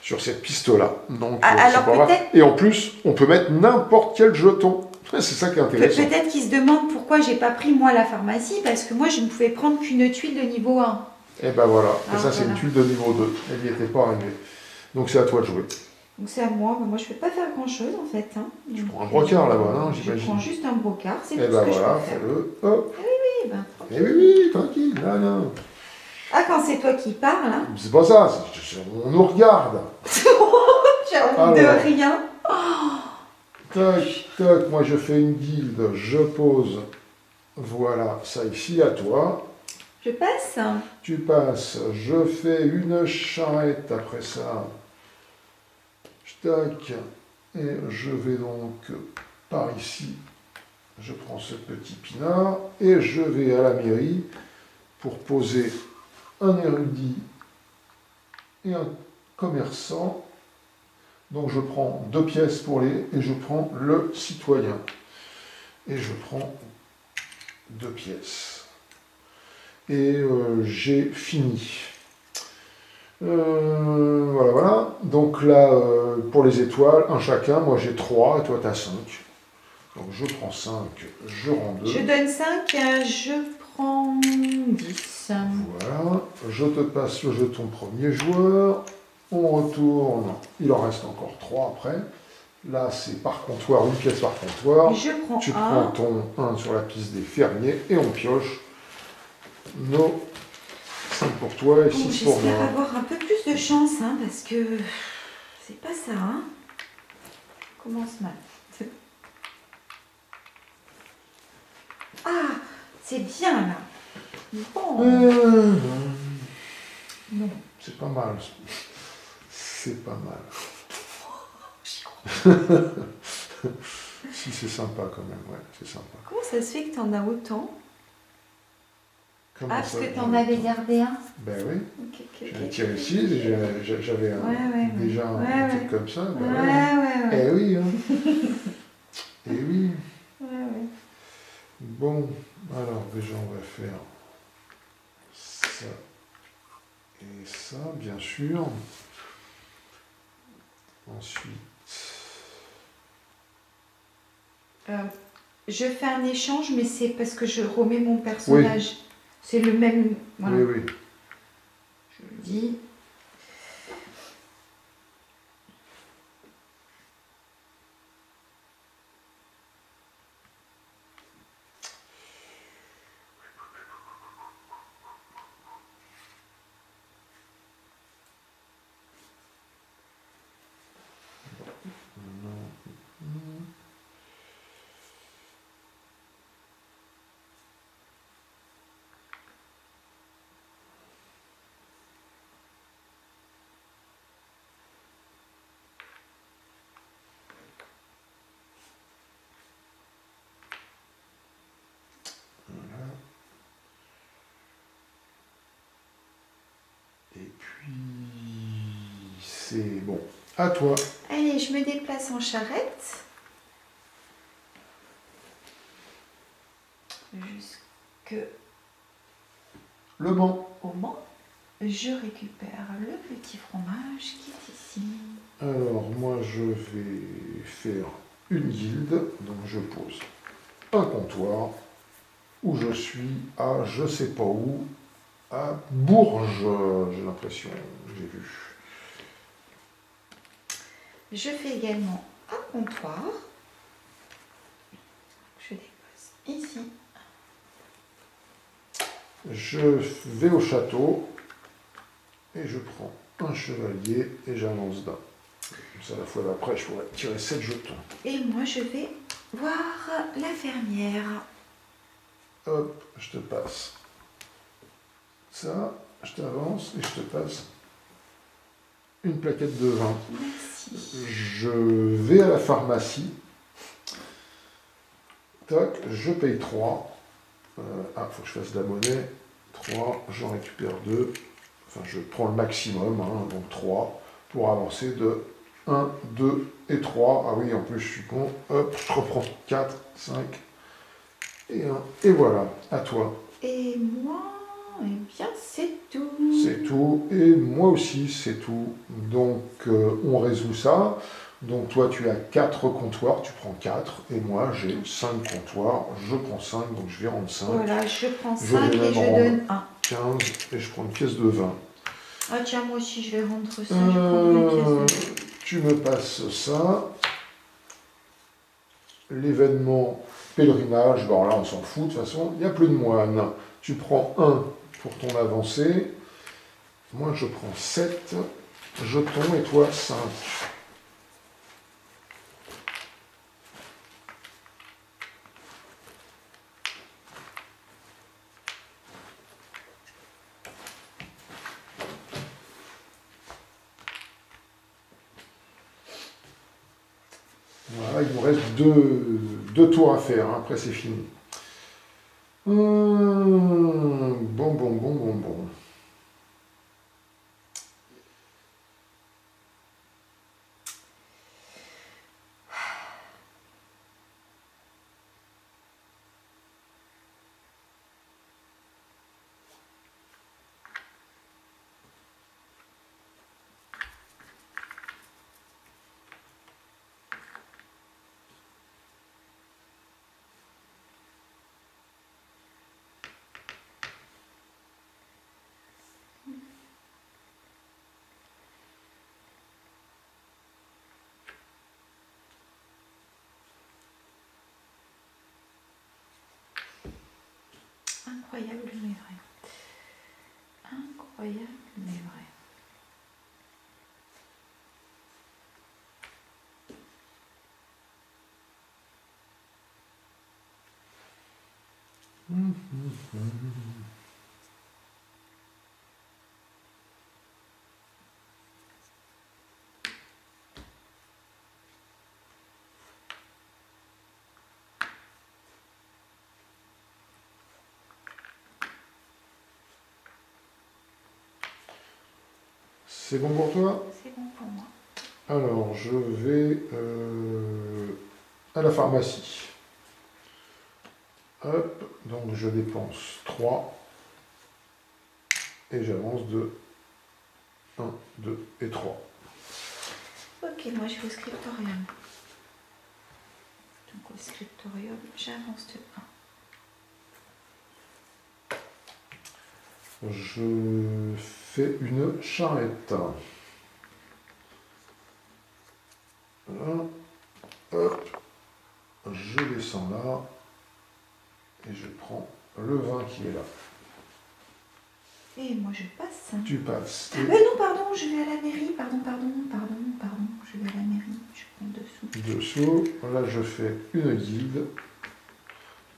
Speaker 1: sur cette piste-là. Donc,
Speaker 2: alors peut-être...
Speaker 1: Et en plus, on peut mettre n'importe quel jeton. C'est ça qui est intéressant.
Speaker 2: Peut-être qu'ils se demandent pourquoi j'ai pas pris moi la pharmacie, parce que moi je ne pouvais prendre qu'une tuile de niveau 1.
Speaker 1: Et ben voilà, et ça
Speaker 2: voilà.
Speaker 1: c'est une tuile de niveau 2, elle n'y était pas arrivée. Donc c'est à toi de jouer.
Speaker 2: Donc c'est à moi, moi je ne peux pas faire grand chose en fait. Hein.
Speaker 1: Tu prends un brocard là-bas, non, j'imagine.
Speaker 2: Je prends juste un brocard, c'est tout
Speaker 1: ce
Speaker 2: que
Speaker 1: voilà,
Speaker 2: je peux faire.
Speaker 1: fais-le, hop.
Speaker 2: Oui, ben,
Speaker 1: et oui, tranquille, là, là.
Speaker 2: Ah, quand c'est toi qui parles, hein.
Speaker 1: C'est pas ça, on nous regarde.
Speaker 2: J'ai envie de rien.
Speaker 1: Toc, toc, moi je fais une guilde, je pose, voilà, ça ici à toi.
Speaker 2: Je passe.
Speaker 1: Tu passes, je fais une charrette après ça. Tac, et je vais donc par ici, je prends ce petit pinard, et je vais à la mairie pour poser un érudit et un commerçant. Donc je prends 2 pièces pour et je prends le citoyen. Et je prends 2 pièces. Et j'ai fini. Voilà, voilà. Donc là, pour les étoiles, un chacun. Moi j'ai 3 et toi tu as 5. Donc je prends 5, je rends 2.
Speaker 2: Je donne 5, je prends 10.
Speaker 1: Voilà. Je te passe le jeton premier joueur. On retourne, il en reste encore 3 après. Là, c'est par comptoir, une pièce par comptoir. Tu prends ton 1 sur la piste des fermiers et on pioche nos 5 pour toi et 6 pour moi.
Speaker 2: J'espère avoir un peu plus de chance, hein, parce que c'est pas ça. Hein. Commence mal. Ah, c'est bien là. Bon.
Speaker 1: Non. C'est pas mal. C'est pas mal. Si, c'est sympa quand même, ouais, c'est sympa.
Speaker 2: Comment ça se fait que tu en as autant?
Speaker 1: Comment
Speaker 2: parce
Speaker 1: ça,
Speaker 2: que tu en avais gardé un?
Speaker 1: Ben oui.
Speaker 2: Okay,
Speaker 1: J'avais tiré ici, j'avais déjà un truc comme ça. Ben
Speaker 2: ouais.
Speaker 1: Eh oui, hein. Eh oui.
Speaker 2: Ouais.
Speaker 1: Bon, alors déjà on va faire ça et ça, bien sûr. Ensuite...
Speaker 2: je fais un échange, mais c'est parce que je remets mon personnage. Oui. C'est le même... Voilà.
Speaker 1: Oui, oui.
Speaker 2: Je le dis.
Speaker 1: C'est bon. À toi.
Speaker 2: Allez, je me déplace en charrette. Jusque
Speaker 1: Le banc.
Speaker 2: au banc. Je récupère le petit fromage qui est ici.
Speaker 1: Alors, moi, je vais faire une guilde. Donc, je pose un comptoir où je suis à je sais pas où, à Bourges, j'ai l'impression, j'ai vu.
Speaker 2: Je fais également un comptoir. Je dépose ici.
Speaker 1: Je vais au château et je prends un chevalier et j'avance d'un. Comme ça, la fois d'après, je pourrais tirer 7 jetons.
Speaker 2: Et moi, je vais voir la fermière.
Speaker 1: Hop, je te passe ça, je t'avance et je te passe une plaquette de vin.
Speaker 2: Merci.
Speaker 1: Je vais à la pharmacie. Tac, je paye 3. Faut que je fasse de la monnaie. 3, j'en récupère 2. Enfin, je prends le maximum, hein, donc 3, pour avancer de 1, 2 et 3. Ah oui, en plus, je suis con. Hop, je reprends 4, 5 et 1. Et voilà, à toi.
Speaker 2: Et moi, eh bien, c'est tout.
Speaker 1: C'est tout. Et moi aussi, c'est tout. Donc, on résout ça. Donc, toi, tu as 4 comptoirs, tu prends 4. Et moi, j'ai 5 comptoirs. Je prends 5, donc je vais rendre 5.
Speaker 2: Voilà, je prends
Speaker 1: Je
Speaker 2: 5
Speaker 1: vais
Speaker 2: et je
Speaker 1: même
Speaker 2: donne 1.
Speaker 1: 15 et je prends une pièce de vin.
Speaker 2: Ah tiens, moi aussi, je vais rendre ça. Je prends 2 pièces de vin.
Speaker 1: Tu me passes ça. L'événement pèlerinage, bon là on s'en fout de toute façon, il n'y a plus de moine. Tu prends 1 pour ton avancée. Moi je prends 7 jetons et toi 5. Voilà, il nous reste deux tours à faire, hein, après c'est fini. Bon.
Speaker 2: Incroyable mais vrai. Incroyable mais vrai.
Speaker 1: C'est bon pour toi?
Speaker 2: C'est bon pour moi.
Speaker 1: Alors je vais à la pharmacie. Hop, donc je dépense 3 et j'avance de 1, 2 et 3.
Speaker 2: Ok, moi je vais au scriptorium. Donc au scriptorium, j'avance de 1.
Speaker 1: Je fais une charrette. Voilà. Hop, je descends là et je prends le vin qui est là.
Speaker 2: Et moi je passe.
Speaker 1: Tu passes.
Speaker 2: Non, pardon, je vais à la mairie. Pardon. Je vais à la mairie. Je prends dessous.
Speaker 1: Dessous, là je fais une guilde.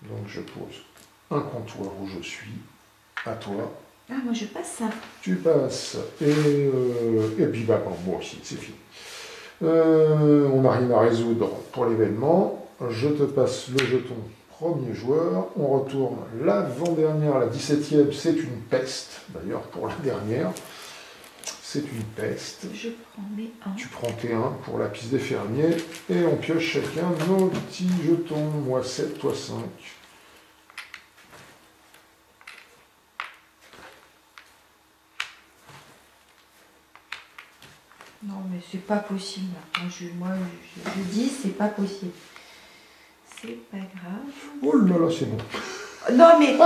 Speaker 1: Donc je pose un comptoir où je suis. À toi.
Speaker 2: Ah, moi je passe ça.
Speaker 1: Tu passes. Et puis bah, bon, moi aussi, c'est fini. On n'a rien à résoudre pour l'événement. Je te passe le jeton premier joueur. On retourne l'avant-dernière, la 17e. C'est une peste, d'ailleurs, pour la dernière. c'est une peste.
Speaker 2: Je prends mes 1.
Speaker 1: Tu prends tes 1 pour la piste des fermiers et on pioche chacun nos petits jetons. Moi 7, toi 5.
Speaker 2: Non, mais c'est pas possible. Moi, je dis, c'est pas possible. C'est pas grave.
Speaker 1: Oh là là, c'est bon.
Speaker 2: Non, mais...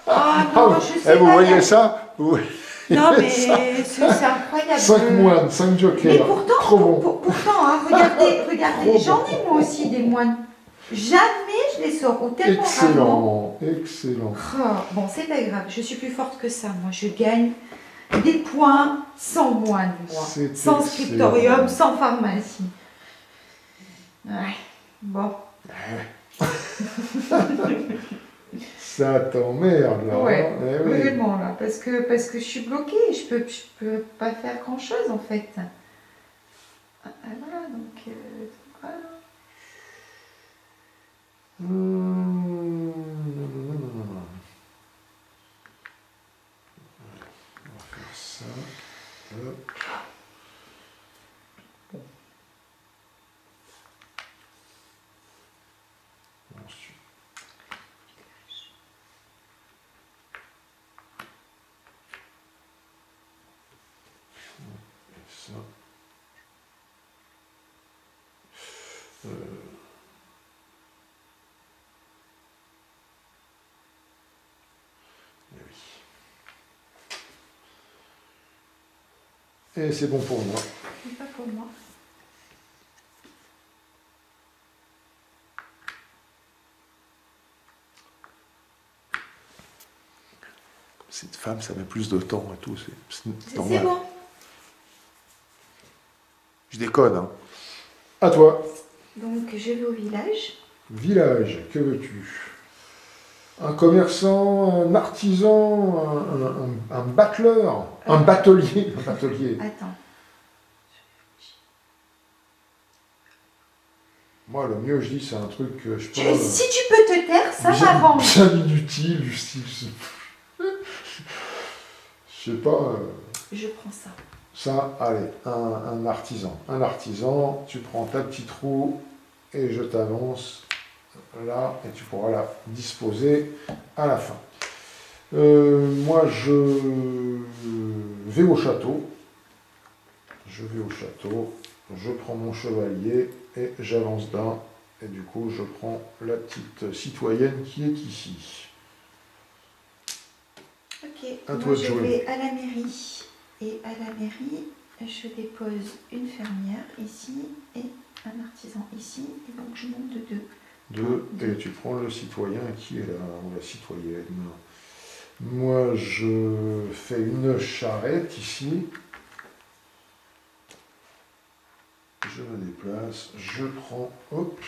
Speaker 2: Ah non, je sais
Speaker 1: Vous
Speaker 2: pas.
Speaker 1: voyez ça? Oui.
Speaker 2: Non, mais c'est incroyable.
Speaker 1: 5 moines, 5 jokers.
Speaker 2: Mais pourtant,
Speaker 1: trop bon.
Speaker 2: pourtant hein, regardez,
Speaker 1: Trop
Speaker 2: j'en
Speaker 1: bon.
Speaker 2: ai moi aussi des moines. Jamais je les sors, ou tellement rarement.
Speaker 1: Excellent, excellent.
Speaker 2: Oh, bon, c'est pas grave, je suis plus forte que ça. Moi, je gagne des points sans moine, moi.
Speaker 1: C'est
Speaker 2: Sans
Speaker 1: excellent.
Speaker 2: scriptorium, sans pharmacie. Ouais, bon.
Speaker 1: Ça t'emmerde là.
Speaker 2: Ouais,
Speaker 1: hein. Eh oui.
Speaker 2: vraiment là, parce que je suis bloquée, je peux pas faire grand chose en fait. Ah, voilà, donc voilà.
Speaker 1: On va faire ça. Hop. Ensuite. Ça. Eh oui. Et c'est bon pour moi.
Speaker 2: C'est pas pour moi.
Speaker 1: Cette femme, ça met plus de temps et tout.
Speaker 2: C'est
Speaker 1: normal.
Speaker 2: bon.
Speaker 1: Je déconne. Hein. À toi.
Speaker 2: Donc je vais au village.
Speaker 1: Village, que veux-tu? Un commerçant, un artisan, un battleur, un batelier. Un batelier.
Speaker 2: Attends.
Speaker 1: Moi, le mieux, je dis, c'est un truc que je peux...
Speaker 2: Si tu peux te taire, ça m'arrange.
Speaker 1: Bien inutile, je sais pas...
Speaker 2: Je prends ça.
Speaker 1: Ça, allez, un artisan. Un artisan, tu prends ta petite roue et je t'avance là et tu pourras la disposer à la fin. Moi, je vais au château. Je vais au château, je prends mon chevalier et j'avance d'un. Et du coup, je prends la petite citoyenne qui est ici.
Speaker 2: Ok,
Speaker 1: À toi
Speaker 2: moi
Speaker 1: de
Speaker 2: je
Speaker 1: jouer.
Speaker 2: vais à la mairie. Et à la mairie, je dépose une fermière ici et un artisan ici. Et donc je monte de 2.
Speaker 1: Et tu prends le citoyen qui est là, ou la citoyenne. Moi, je fais une charrette ici. Je me déplace, je prends, hop,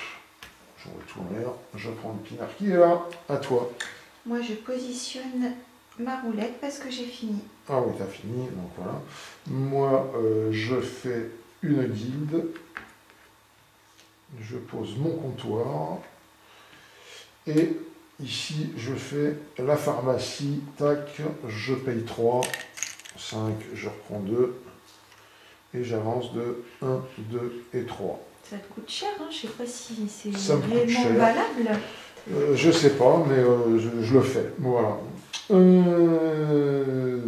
Speaker 1: je retourne là, je prends le pinard qui est là, à toi.
Speaker 2: Moi je positionne ma roulette parce que j'ai fini.
Speaker 1: Ah oui, t'as fini, donc voilà. Moi, je fais une guilde. Je pose mon comptoir. Et ici, je fais la pharmacie. Tac, je paye 3. 5, je reprends 2. Et j'avance de 1, 2 et 3.
Speaker 2: Ça te coûte cher, hein? Je sais pas si c'est
Speaker 1: Ça me coûte
Speaker 2: vraiment
Speaker 1: cher.
Speaker 2: valable.
Speaker 1: Je sais pas, mais je le fais. Voilà.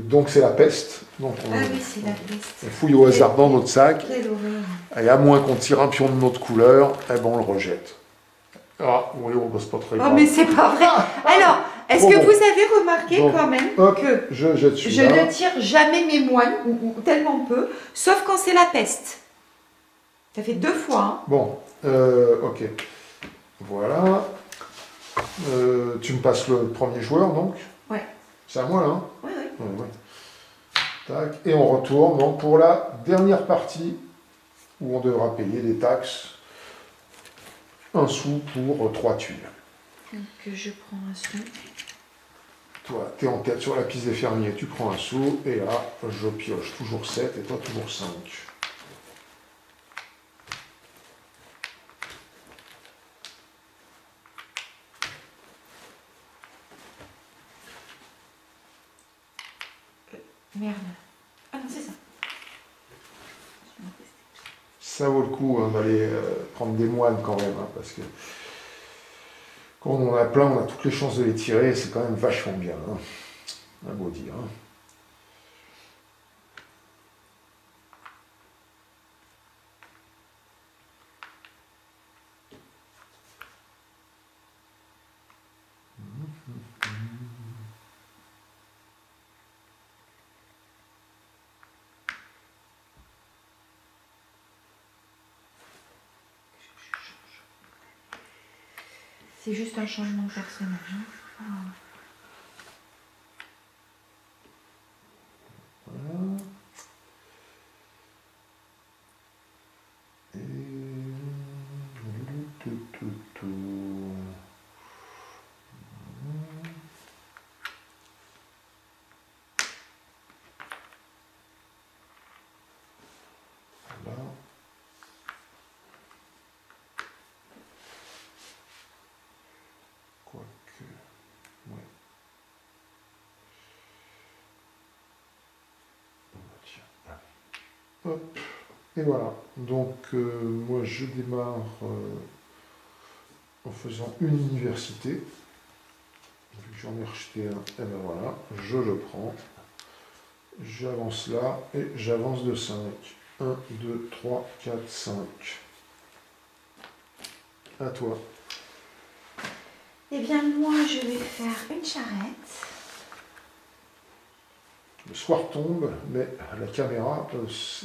Speaker 1: Donc c'est la peste. Donc
Speaker 2: Ah oui, c'est la peste.
Speaker 1: on fouille au hasard dans notre sac.
Speaker 2: Quelle horreur.
Speaker 1: Et à moins qu'on tire un pion de notre couleur, eh ben on le rejette. Ah oui, oh, bah, c'est pas très
Speaker 2: Oh
Speaker 1: grave.
Speaker 2: mais c'est pas vrai. Alors, est-ce
Speaker 1: Trop
Speaker 2: que
Speaker 1: bon.
Speaker 2: vous avez remarqué
Speaker 1: Donc,
Speaker 2: quand même
Speaker 1: hop,
Speaker 2: que
Speaker 1: je jette
Speaker 2: je
Speaker 1: celui-là.
Speaker 2: ne tire jamais mes moines, ou tellement peu, sauf quand c'est la peste. Ça fait 2 fois. Hein.
Speaker 1: Bon, ok. Voilà. Tu me passes le premier joueur, donc.
Speaker 2: Ouais.
Speaker 1: C'est à moi, là. Hein
Speaker 2: Oui, oui.
Speaker 1: Ouais, ouais. Tac. Et on retourne donc pour la dernière partie où on devra payer des taxes. 1 sou pour 3 tuiles.
Speaker 2: Donc je prends un sou.
Speaker 1: Toi, tu es en tête sur la piste des fermiers, tu prends un sou, et là, je pioche toujours 7 et toi toujours 5.
Speaker 2: Merde. Ah non, c'est ça.
Speaker 1: ça vaut le coup hein, d'aller prendre des moines quand même, hein, parce que quand on en a plein, on a toutes les chances de les tirer, c'est quand même vachement bien, hein, à beau dire. Hein.
Speaker 2: C'est juste un changement de personnage. Hein. Ah.
Speaker 1: Voilà. Et... Voilà. Quoique... Ouais. Tiens, allez. Hop. Et voilà. Donc, moi, je démarre en faisant une université. Vu que j'en ai rejeté un, et ben voilà, je le prends. J'avance là et j'avance de 5. 1, 2, 3, 4, 5. À toi.
Speaker 2: Eh bien, moi, je vais faire une charrette.
Speaker 1: Le soir tombe, mais la caméra,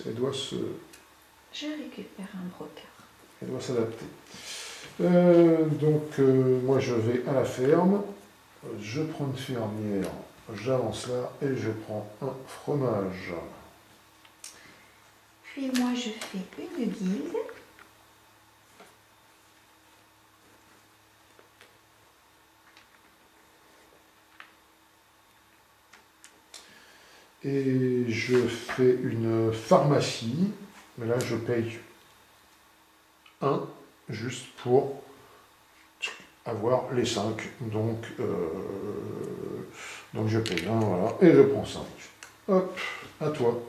Speaker 1: elle doit
Speaker 2: Je récupère un brocard.
Speaker 1: elle doit s'adapter. Donc, moi, je vais à la ferme. Je prends une fermière. J'avance là et je prends un fromage.
Speaker 2: Puis moi, je fais une guilde.
Speaker 1: Et je fais une pharmacie. Mais là, je paye 1 juste pour avoir les 5. Donc je paye 1, voilà. Et je prends 5. Hop, à toi.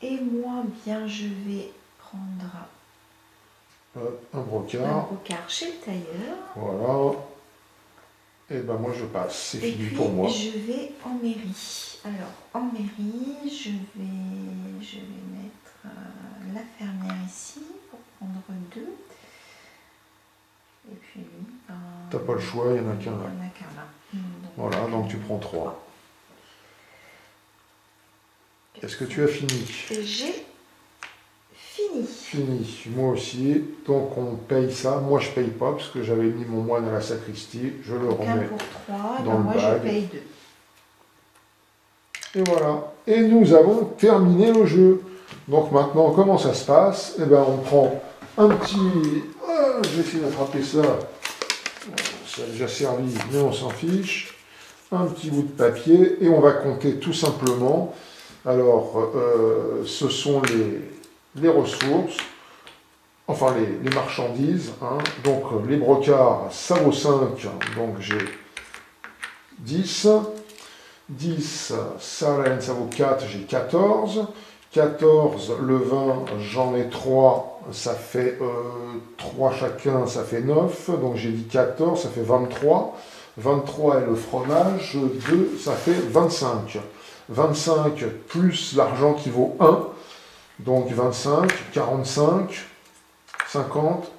Speaker 2: Et moi, bien, je vais prendre
Speaker 1: Un
Speaker 2: un
Speaker 1: brocard.
Speaker 2: brocard chez le tailleur.
Speaker 1: Voilà. Et ben moi, je passe. C'est
Speaker 2: Et
Speaker 1: fini
Speaker 2: puis,
Speaker 1: pour moi.
Speaker 2: je vais en mairie. Alors, en mairie, je vais mettre la fermière ici pour prendre 2. Et puis lui,
Speaker 1: T'as pas le choix, il n'y en a qu'un là.
Speaker 2: Il n'y en a qu'un là.
Speaker 1: Voilà, donc tu prends 3. Est-ce que tu as fini?
Speaker 2: J'ai fini.
Speaker 1: Fini, moi aussi. Donc on paye ça. Moi je paye pas parce que j'avais mis mon moine à la sacristie. Je le
Speaker 2: Donc 1
Speaker 1: remets.
Speaker 2: pour 3,
Speaker 1: dans le
Speaker 2: moi
Speaker 1: bag.
Speaker 2: je paye 2.
Speaker 1: Et voilà. Et nous avons terminé le jeu. Donc maintenant, comment ça se passe? Eh ben on prend un petit... Ah, je vais essayer d'attraper ça. Ça a déjà servi, mais on s'en fiche. Un petit bout de papier et on va compter tout simplement. Alors, ce sont les ressources, enfin les marchandises. Hein. Donc, les brocards, ça vaut 5. Donc, j'ai 10. 10, ça, ça vaut 4, j'ai 14. 14, le vin, j'en ai 3, ça fait 3 chacun, ça fait 9. Donc, j'ai dit 14, ça fait 23. 23 et le fromage, 2, ça fait 25. 25 plus l'argent qui vaut 1, donc 25, 45, 50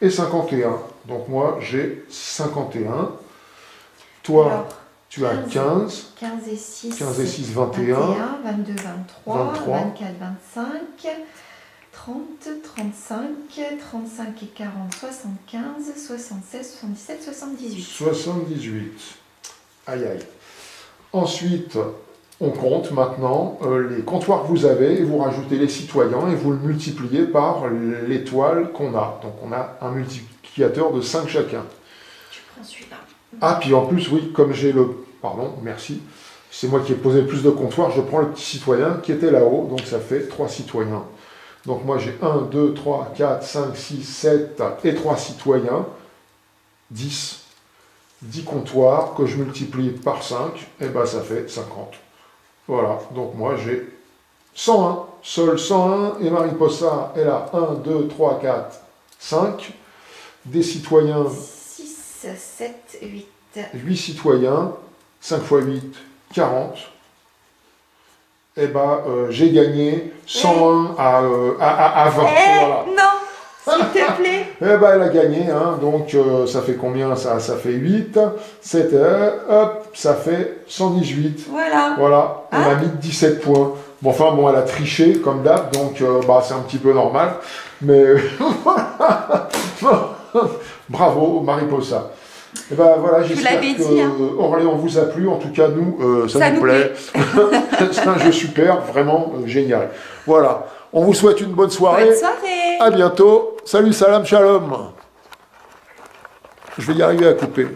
Speaker 1: et 51. Donc moi j'ai 51. Toi,
Speaker 2: alors,
Speaker 1: tu as 15.
Speaker 2: 15 et 6,
Speaker 1: 15 et 6, 21.
Speaker 2: 22, 23,
Speaker 1: 23.
Speaker 2: 24, 25, 30, 35, 35 et 40, 75, 76, 77, 78.
Speaker 1: 78. Aïe aïe. Ensuite, on compte maintenant les comptoirs que vous avez et vous rajoutez les citoyens et vous le multipliez par l'étoile qu'on a. Donc on a un multiplicateur de 5 chacun.
Speaker 2: Tu prends celui-là.
Speaker 1: Ah, puis en plus, oui, comme j'ai le... Pardon, merci. C'est moi qui ai posé le plus de comptoirs, je prends le petit citoyen qui était là-haut, donc ça fait 3 citoyens. Donc moi j'ai 1, 2, 3, 4, 5, 6, 7 et 3 citoyens. 10. 10 comptoirs que je multiplie par 5, et ben ça fait 50. Voilà, donc moi j'ai 101. Sol 101 et Mariposa est là. 1, 2, 3, 4, 5. Des citoyens.
Speaker 2: 6, 7, 8.
Speaker 1: 8 citoyens. 5 x 8, 40. Eh ben, j'ai gagné 101 à 20. Voilà.
Speaker 2: Non, s'il te plaît.
Speaker 1: Eh ben, elle a gagné, hein, donc ça fait combien ça? Ça fait 8, 7, hop, ça fait 118.
Speaker 2: Voilà.
Speaker 1: Voilà, on a mis 17 points. Bon, enfin, bon, elle a triché, comme d'hab, donc bah, c'est un petit peu normal. Mais bravo, Mariposa. Et ben voilà, j'espère que
Speaker 2: hein.
Speaker 1: Orléans vous a plu. En tout cas, nous, ça nous plaît. C'est un jeu super, vraiment génial. Voilà, on vous souhaite une bonne soirée.
Speaker 2: Bonne soirée.
Speaker 1: À bientôt. Salut, salam, shalom. Je vais y arriver à couper.